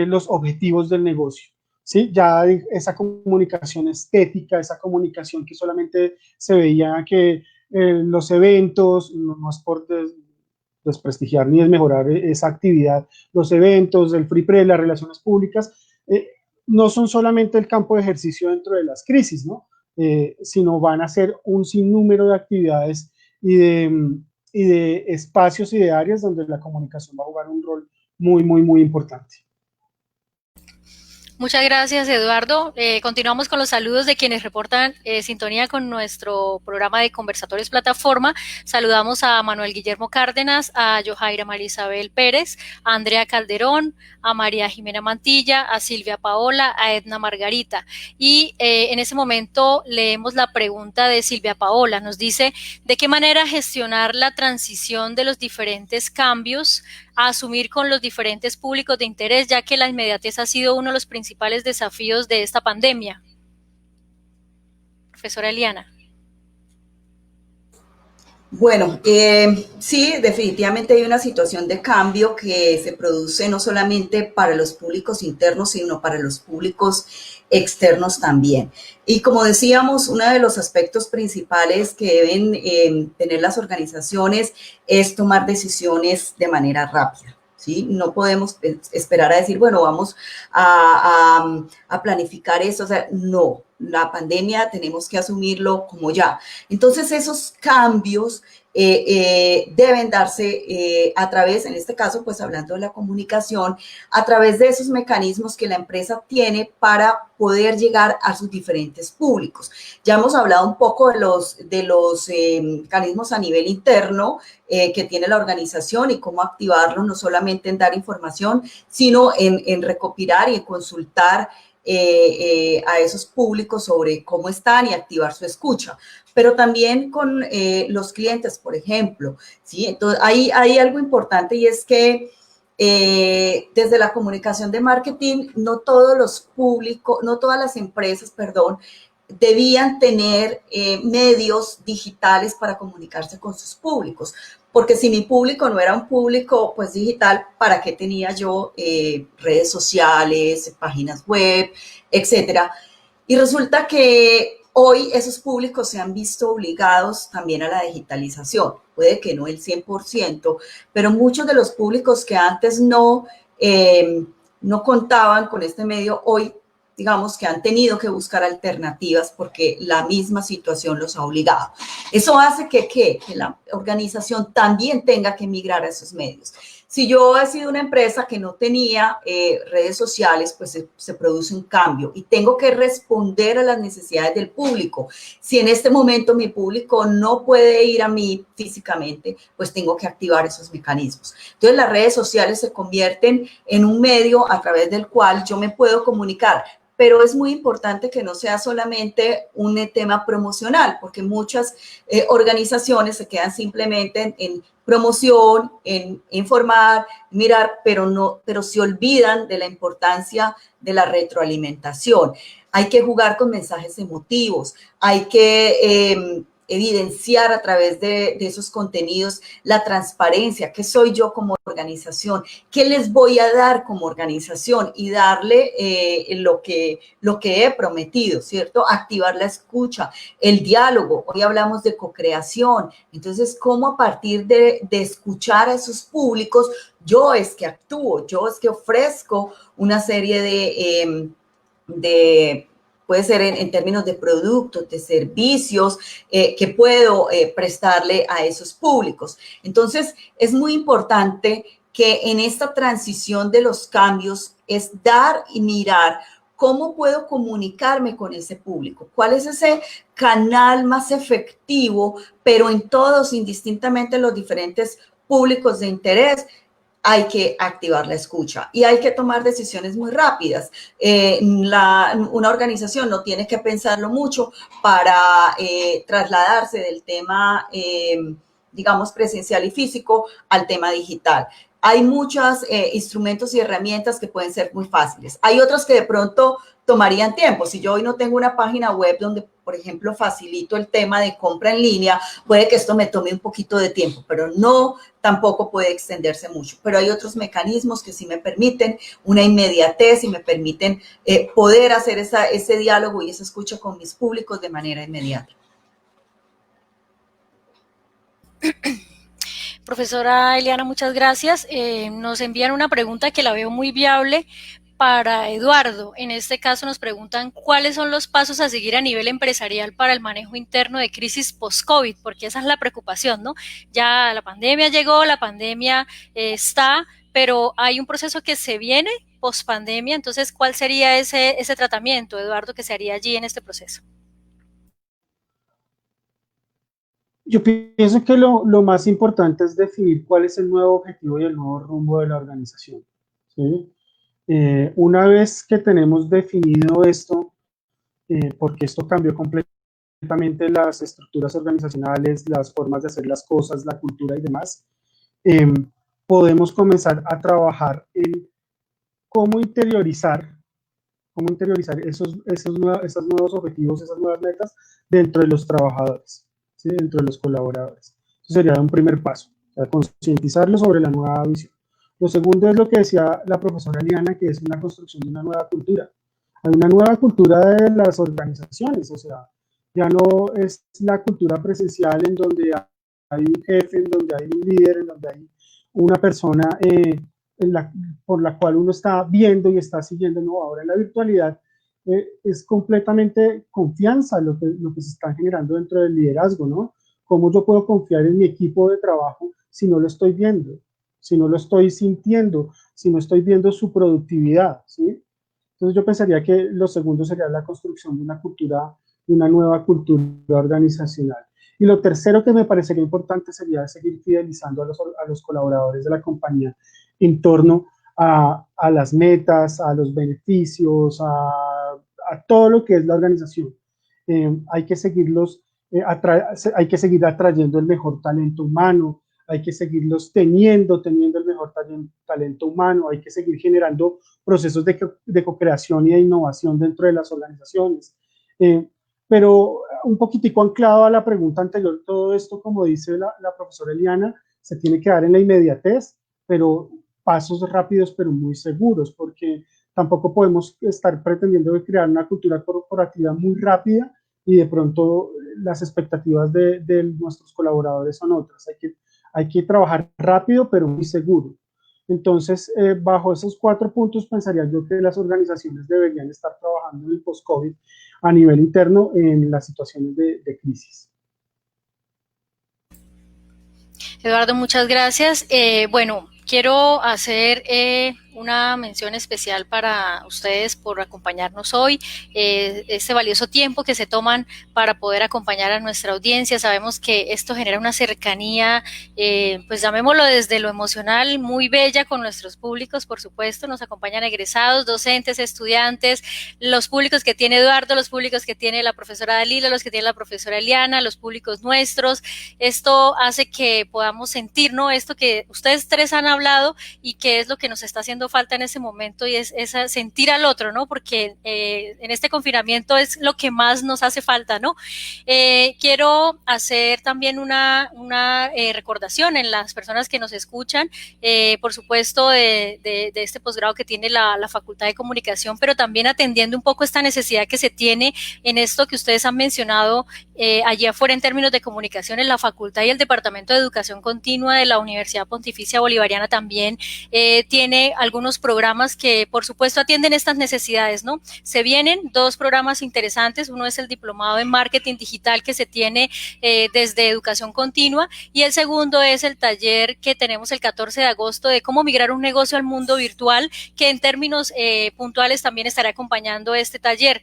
los objetivos del negocio. ¿Sí? Ya esa comunicación estética, esa comunicación que solamente se veía que los eventos, no es por desprestigiar ni desmejorar esa actividad, los eventos, el free pre, las relaciones públicas, no son solamente el campo de ejercicio dentro de las crisis, ¿no? Sino van a ser un sinnúmero de actividades y de espacios y de áreas donde la comunicación va a jugar un rol muy, muy, muy importante. Muchas gracias, Eduardo. Continuamos con los saludos de quienes reportan sintonía con nuestro programa de Conversatorios Plataforma. Saludamos a Manuel Guillermo Cárdenas, a Yohaira Marisabel Pérez, a Andrea Calderón, a María Jimena Mantilla, a Silvia Paola, a Edna Margarita. Y en ese momento leemos la pregunta de Silvia Paola. Nos dice, ¿de qué manera gestionar la transición de los diferentes cambios a asumir con los diferentes públicos de interés, ya que la inmediatez ha sido uno de los principales desafíos de esta pandemia? Profesora Eliana. Bueno, sí, definitivamente hay una situación de cambio que se produce no solamente para los públicos internos, sino para los públicos externos también. Y como decíamos, uno de los aspectos principales que deben tener las organizaciones es tomar decisiones de manera rápida. ¿Sí? No podemos esperar a decir, bueno, vamos a planificar eso. O sea, no, la pandemia tenemos que asumirlo como ya. Entonces, esos cambios deben darse a través, en este caso, pues hablando de la comunicación, a través de esos mecanismos que la empresa tiene para poder llegar a sus diferentes públicos. Ya hemos hablado un poco de los mecanismos a nivel interno que tiene la organización y cómo activarlos, no solamente en dar información, sino en recopilar y en consultar a esos públicos sobre cómo están y activar su escucha, pero también con los clientes, por ejemplo, ¿sí? Entonces, hay algo importante y es que desde la comunicación de marketing, no todos los públicos, no todas las empresas, perdón, debían tener medios digitales para comunicarse con sus públicos. Porque si mi público no era un público pues digital, ¿para qué tenía yo redes sociales, páginas web, etcétera? Y resulta que hoy esos públicos se han visto obligados también a la digitalización. Puede que no el 100%, pero muchos de los públicos que antes no contaban con este medio, hoy digamos que han tenido que buscar alternativas porque la misma situación los ha obligado. Eso hace que la organización también tenga que migrar a esos medios. Si yo he sido una empresa que no tenía redes sociales, pues se produce un cambio y tengo que responder a las necesidades del público. Si en este momento mi público no puede ir a mí físicamente, pues tengo que activar esos mecanismos. Entonces las redes sociales se convierten en un medio a través del cual yo me puedo comunicar. Pero es muy importante que no sea solamente un tema promocional, porque muchas organizaciones se quedan simplemente en promoción, en informar, mirar, pero se olvidan de la importancia de la retroalimentación. Hay que jugar con mensajes emotivos, hay que evidenciar a través de esos contenidos la transparencia, qué soy yo como organización, qué les voy a dar como organización y darle lo que he prometido, ¿cierto? Activar la escucha, el diálogo. Hoy hablamos de co-creación. Entonces, ¿cómo a partir de escuchar a esos públicos, yo es que actúo, yo es que ofrezco una serie de puede ser en términos de productos, de servicios que puedo prestarle a esos públicos. Entonces, es muy importante que en esta transición de los cambios es dar y mirar cómo puedo comunicarme con ese público, cuál es ese canal más efectivo, pero en todos, indistintamente los diferentes públicos de interés, hay que activar la escucha y hay que tomar decisiones muy rápidas. Una organización no tiene que pensarlo mucho para trasladarse del tema, digamos, presencial y físico al tema digital. Hay muchos instrumentos y herramientas que pueden ser muy fáciles. Hay otros que de pronto tomarían tiempo. Si yo hoy no tengo una página web donde, por ejemplo, facilito el tema de compra en línea, puede que esto me tome un poquito de tiempo, pero no, tampoco puede extenderse mucho. Pero hay otros mecanismos que sí me permiten una inmediatez y me permiten poder hacer ese diálogo y esa escucha con mis públicos de manera inmediata. Profesora Eliana, muchas gracias. Nos envían una pregunta que la veo muy viable para Eduardo. En este caso nos preguntan cuáles son los pasos a seguir a nivel empresarial para el manejo interno de crisis post-COVID, porque esa es la preocupación, ¿no? Ya la pandemia llegó, la pandemia está, pero hay un proceso que se viene post-pandemia. Entonces, ¿cuál sería ese tratamiento, Eduardo, que se haría allí en este proceso? Yo pienso que lo más importante es definir cuál es el nuevo objetivo y el nuevo rumbo de la organización, ¿sí? Una vez que tenemos definido esto, porque esto cambió completamente las estructuras organizacionales, las formas de hacer las cosas, la cultura y demás, podemos comenzar a trabajar en cómo interiorizar esos nuevos objetivos, esas nuevas metas dentro de los trabajadores, ¿sí? Dentro de los colaboradores. Eso sería un primer paso, o sea, concientizarlos sobre la nueva visión. Lo segundo es lo que decía la profesora Eliana, que es una construcción de una nueva cultura. Hay una nueva cultura de las organizaciones, o sea, ya no es la cultura presencial en donde hay un jefe, en donde hay un líder, en donde hay una persona por la cual uno está viendo y está siguiendo. No, ahora en la virtualidad es completamente confianza lo que se está generando dentro del liderazgo, ¿no? ¿Cómo yo puedo confiar en mi equipo de trabajo si no lo estoy viendo, si no lo estoy sintiendo, si no estoy viendo su productividad, ¿sí? Entonces yo pensaría que lo segundo sería la construcción de una cultura, de una nueva cultura organizacional. Y lo tercero que me parecería importante sería seguir fidelizando a los colaboradores de la compañía en torno a las metas, a los beneficios, a todo lo que es la organización. Hay que seguirlos, hay que seguir atrayendo el mejor talento humano, hay que seguirlos teniendo el mejor talento humano, hay que seguir generando procesos de co-creación y de innovación dentro de las organizaciones. Pero un poquitico anclado a la pregunta anterior, todo esto, como dice la profesora Eliana, se tiene que dar en la inmediatez, pero pasos rápidos pero muy seguros, porque tampoco podemos estar pretendiendo crear una cultura corporativa muy rápida y de pronto las expectativas de nuestros colaboradores son otras. Hay que trabajar rápido pero muy seguro. Entonces, bajo esos 4 puntos, pensaría yo que las organizaciones deberían estar trabajando en el post-COVID a nivel interno en las situaciones de crisis. Eduardo, muchas gracias. Bueno, quiero hacer una mención especial para ustedes por acompañarnos hoy, este valioso tiempo que se toman para poder acompañar a nuestra audiencia. Sabemos que esto genera una cercanía, pues llamémoslo desde lo emocional, muy bella con nuestros públicos, por supuesto. Nos acompañan egresados, docentes, estudiantes, los públicos que tiene Eduardo, los públicos que tiene la profesora Dalila, los que tiene la profesora Eliana, los públicos nuestros. Esto hace que podamos sentir, ¿no?, esto que ustedes tres han hablado y que es lo que nos está haciendo falta en ese momento, y es sentir al otro, ¿no? Porque en este confinamiento es lo que más nos hace falta, ¿no? Quiero hacer también una recordación en las personas que nos escuchan, por supuesto, de este posgrado que tiene la Facultad de Comunicación, pero también atendiendo un poco esta necesidad que se tiene en esto que ustedes han mencionado allí afuera en términos de comunicación. En la Facultad y el Departamento de Educación Continua de la Universidad Pontificia Bolivariana también tiene algunos programas que, por supuesto, atienden estas necesidades, ¿no? Se vienen 2 programas interesantes. Uno es el Diplomado en Marketing Digital que se tiene desde Educación Continua, y el segundo es el taller que tenemos el 14 de agosto de cómo migrar un negocio al mundo virtual, que en términos puntuales también estará acompañando este taller.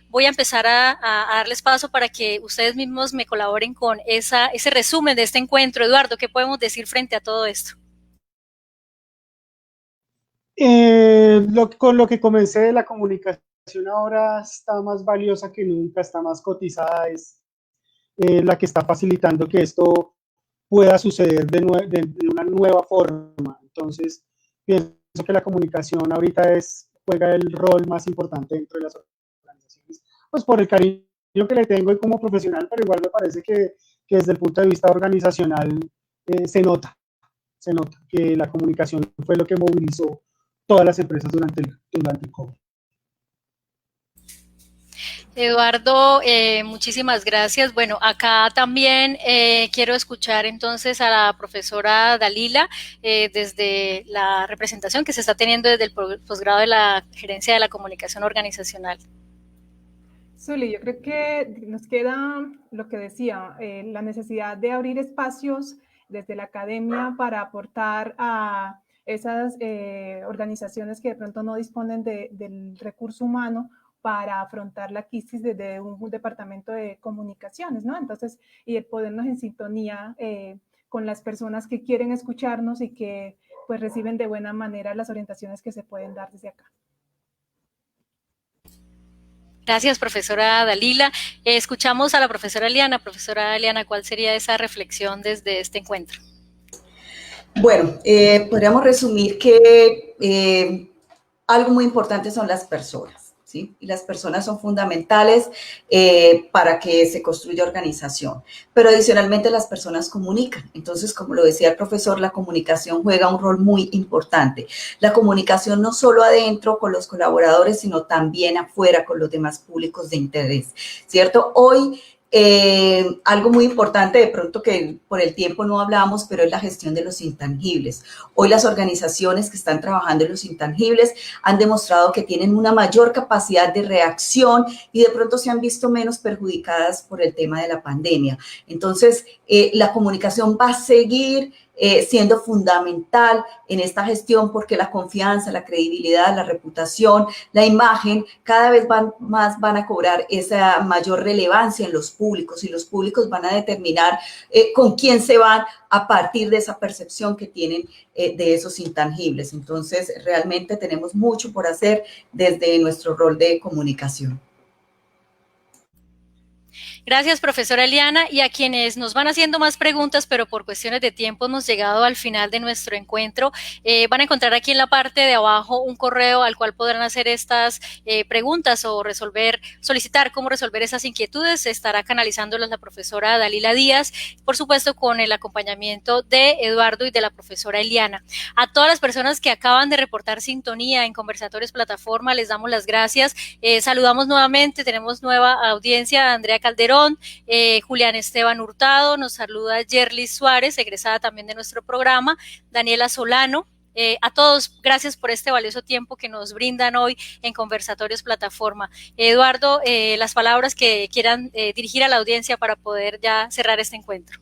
Voy a empezar a darles paso para que ustedes mismos me colaboren con ese resumen de este encuentro. Eduardo, ¿qué podemos decir frente a todo esto? Con lo que comencé de la comunicación ahora está más valiosa que nunca, está más cotizada, es la que está facilitando que esto pueda suceder de una nueva forma. Entonces, pienso que la comunicación ahorita juega el rol más importante dentro de las organizaciones, pues por el cariño que le tengo y como profesional, pero igual me parece que desde el punto de vista organizacional se nota que la comunicación fue lo que movilizó todas las empresas durante el COVID. Eduardo, muchísimas gracias. Bueno, acá también quiero escuchar entonces a la profesora Dalila desde la representación que se está teniendo desde el posgrado de la Gerencia de la Comunicación Organizacional. Zuli, yo creo que nos queda lo que decía, la necesidad de abrir espacios desde la academia para aportar a esas organizaciones que de pronto no disponen del recurso humano para afrontar la crisis desde un departamento de comunicaciones, ¿no? Entonces, y el ponernos en sintonía con las personas que quieren escucharnos y que pues reciben de buena manera las orientaciones que se pueden dar desde acá. Gracias, profesora Dalila. Escuchamos a la profesora Eliana. Profesora Eliana, ¿cuál sería esa reflexión desde este encuentro? Bueno, podríamos resumir que algo muy importante son las personas, ¿sí? Y las personas son fundamentales para que se construya organización. Pero adicionalmente las personas comunican. Entonces, como lo decía el profesor, la comunicación juega un rol muy importante. La comunicación no solo adentro con los colaboradores, sino también afuera con los demás públicos de interés, ¿cierto? Hoy algo muy importante, de pronto que por el tiempo no hablamos, pero es la gestión de los intangibles. Hoy las organizaciones que están trabajando en los intangibles han demostrado que tienen una mayor capacidad de reacción y de pronto se han visto menos perjudicadas por el tema de la pandemia. Entonces, la comunicación va a seguir siendo fundamental en esta gestión porque la confianza, la credibilidad, la reputación, la imagen, cada vez más van a cobrar esa mayor relevancia en los públicos y los públicos van a determinar con quién se van a partir de esa percepción que tienen de esos intangibles. Entonces, realmente tenemos mucho por hacer desde nuestro rol de comunicación. Gracias, profesora Eliana, y a quienes nos van haciendo más preguntas, pero por cuestiones de tiempo hemos llegado al final de nuestro encuentro. Van a encontrar aquí en la parte de abajo un correo al cual podrán hacer estas preguntas o solicitar cómo resolver esas inquietudes. Estará canalizándolas la profesora Dalila Díaz, por supuesto con el acompañamiento de Eduardo y de la profesora Eliana. A todas las personas que acaban de reportar sintonía en Conversatorios Plataforma, les damos las gracias. Saludamos nuevamente, tenemos nueva audiencia, Andrea Calderón, Julián Esteban Hurtado, nos saluda Yerlis Suárez, egresada también de nuestro programa, Daniela Solano. A todos, gracias por este valioso tiempo que nos brindan hoy en Conversatorios Plataforma. Eduardo, las palabras que quieran dirigir a la audiencia para poder ya cerrar este encuentro.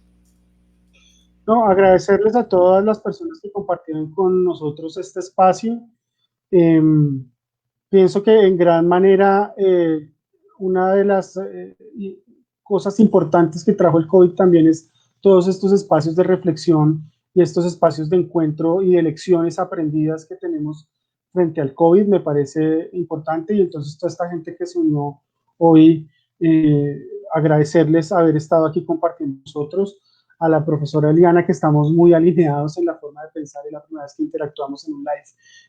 No, agradecerles a todas las personas que compartieron con nosotros este espacio. Pienso que en gran manera una de las cosas importantes que trajo el COVID también es todos estos espacios de reflexión y estos espacios de encuentro y de lecciones aprendidas que tenemos frente al COVID, me parece importante, y entonces toda esta gente que se unió hoy, agradecerles haber estado aquí compartiendo con nosotros, a la profesora Eliana, que estamos muy alineados en la forma de pensar, es la primera vez que interactuamos en un live,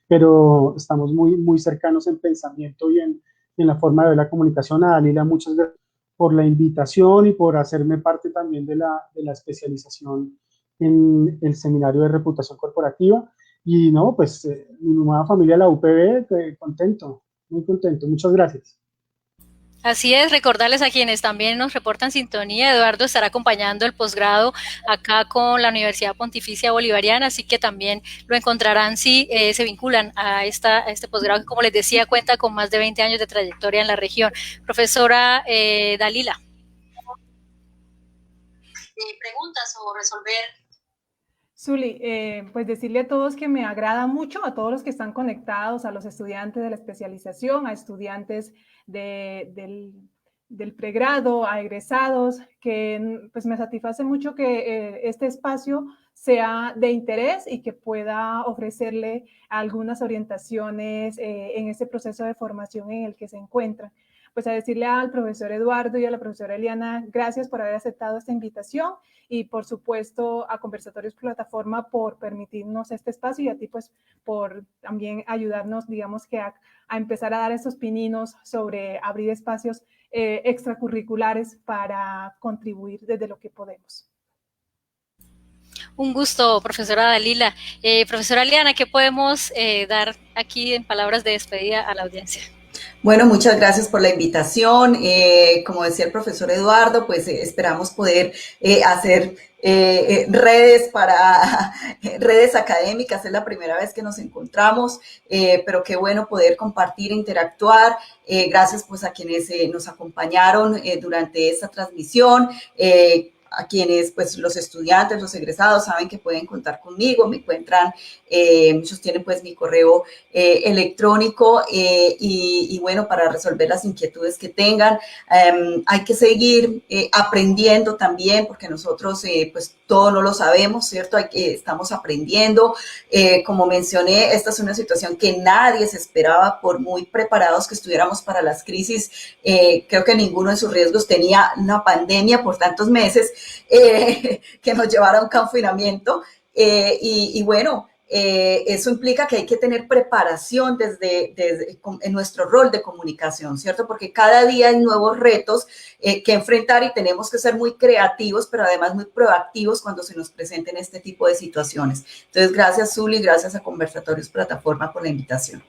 pero estamos muy, muy cercanos en pensamiento y en la forma de ver la comunicación. A Dalila, muchas gracias por la invitación y por hacerme parte también de la especialización en el seminario de reputación corporativa. Y no, pues mi nueva familia, la UPB, contento, muy contento. Muchas gracias. Así es, recordarles a quienes también nos reportan sintonía, Eduardo estará acompañando el posgrado acá con la Universidad Pontificia Bolivariana, así que también lo encontrarán si se vinculan a este posgrado que, como les decía, cuenta con más de 20 años de trayectoria en la región. Profesora Dalila. Preguntas o resolver. Zuli, pues decirle a todos que me agrada mucho, a todos los que están conectados, a los estudiantes de la especialización, a estudiantes de del pregrado a egresados, que pues me satisface mucho que este espacio sea de interés y que pueda ofrecerle algunas orientaciones en ese proceso de formación en el que se encuentran. Pues a decirle al profesor Eduardo y a la profesora Eliana, gracias por haber aceptado esta invitación y por supuesto a Conversatorios Plataforma por permitirnos este espacio y a ti pues por también ayudarnos, digamos que a empezar a dar esos pininos sobre abrir espacios extracurriculares para contribuir desde lo que podemos. Un gusto, profesora Dalila. Profesora Liana, ¿qué podemos dar aquí en palabras de despedida a la audiencia? Bueno, muchas gracias por la invitación. Como decía el profesor Eduardo, pues esperamos poder hacer redes para redes académicas. Es la primera vez que nos encontramos, pero qué bueno poder compartir, interactuar. Gracias pues a quienes nos acompañaron durante esta transmisión. A quienes, pues los estudiantes, los egresados saben que pueden contar conmigo, me encuentran, muchos tienen pues mi correo electrónico y bueno, para resolver las inquietudes que tengan. Hay que seguir aprendiendo también, porque nosotros pues todo no lo sabemos, ¿cierto? Estamos aprendiendo. Como mencioné, esta es una situación que nadie se esperaba, por muy preparados que estuviéramos para las crisis. Creo que ninguno de sus riesgos tenía una pandemia por tantos meses que nos llevara a un confinamiento. Y bueno, eso implica que hay que tener preparación desde en nuestro rol de comunicación, ¿cierto? Porque cada día hay nuevos retos que enfrentar y tenemos que ser muy creativos, pero además muy proactivos cuando se nos presenten este tipo de situaciones. Entonces, gracias, Zuli, gracias a Conversatorios Plataforma por la invitación.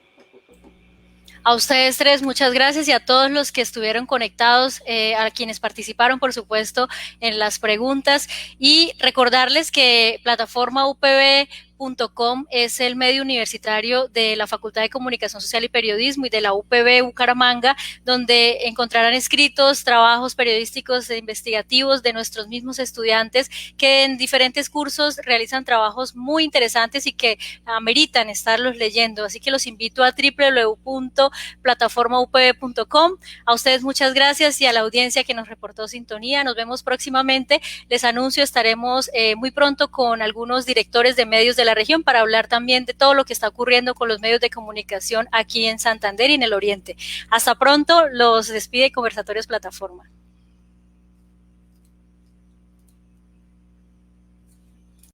A ustedes tres, muchas gracias y a todos los que estuvieron conectados, a quienes participaron, por supuesto, en las preguntas. Y recordarles que Plataforma UPB.com es el medio universitario de la Facultad de Comunicación Social y Periodismo y de la UPB Bucaramanga, donde encontrarán escritos, trabajos periodísticos e investigativos de nuestros mismos estudiantes que en diferentes cursos realizan trabajos muy interesantes y que ameritan estarlos leyendo. Así que los invito a www.plataformaupb.com. A ustedes muchas gracias y a la audiencia que nos reportó sintonía. Nos vemos próximamente. Les anuncio, estaremos muy pronto con algunos directores de medios de la región para hablar también de todo lo que está ocurriendo con los medios de comunicación aquí en Santander y en el Oriente. Hasta pronto, los despide Conversatorios Plataforma.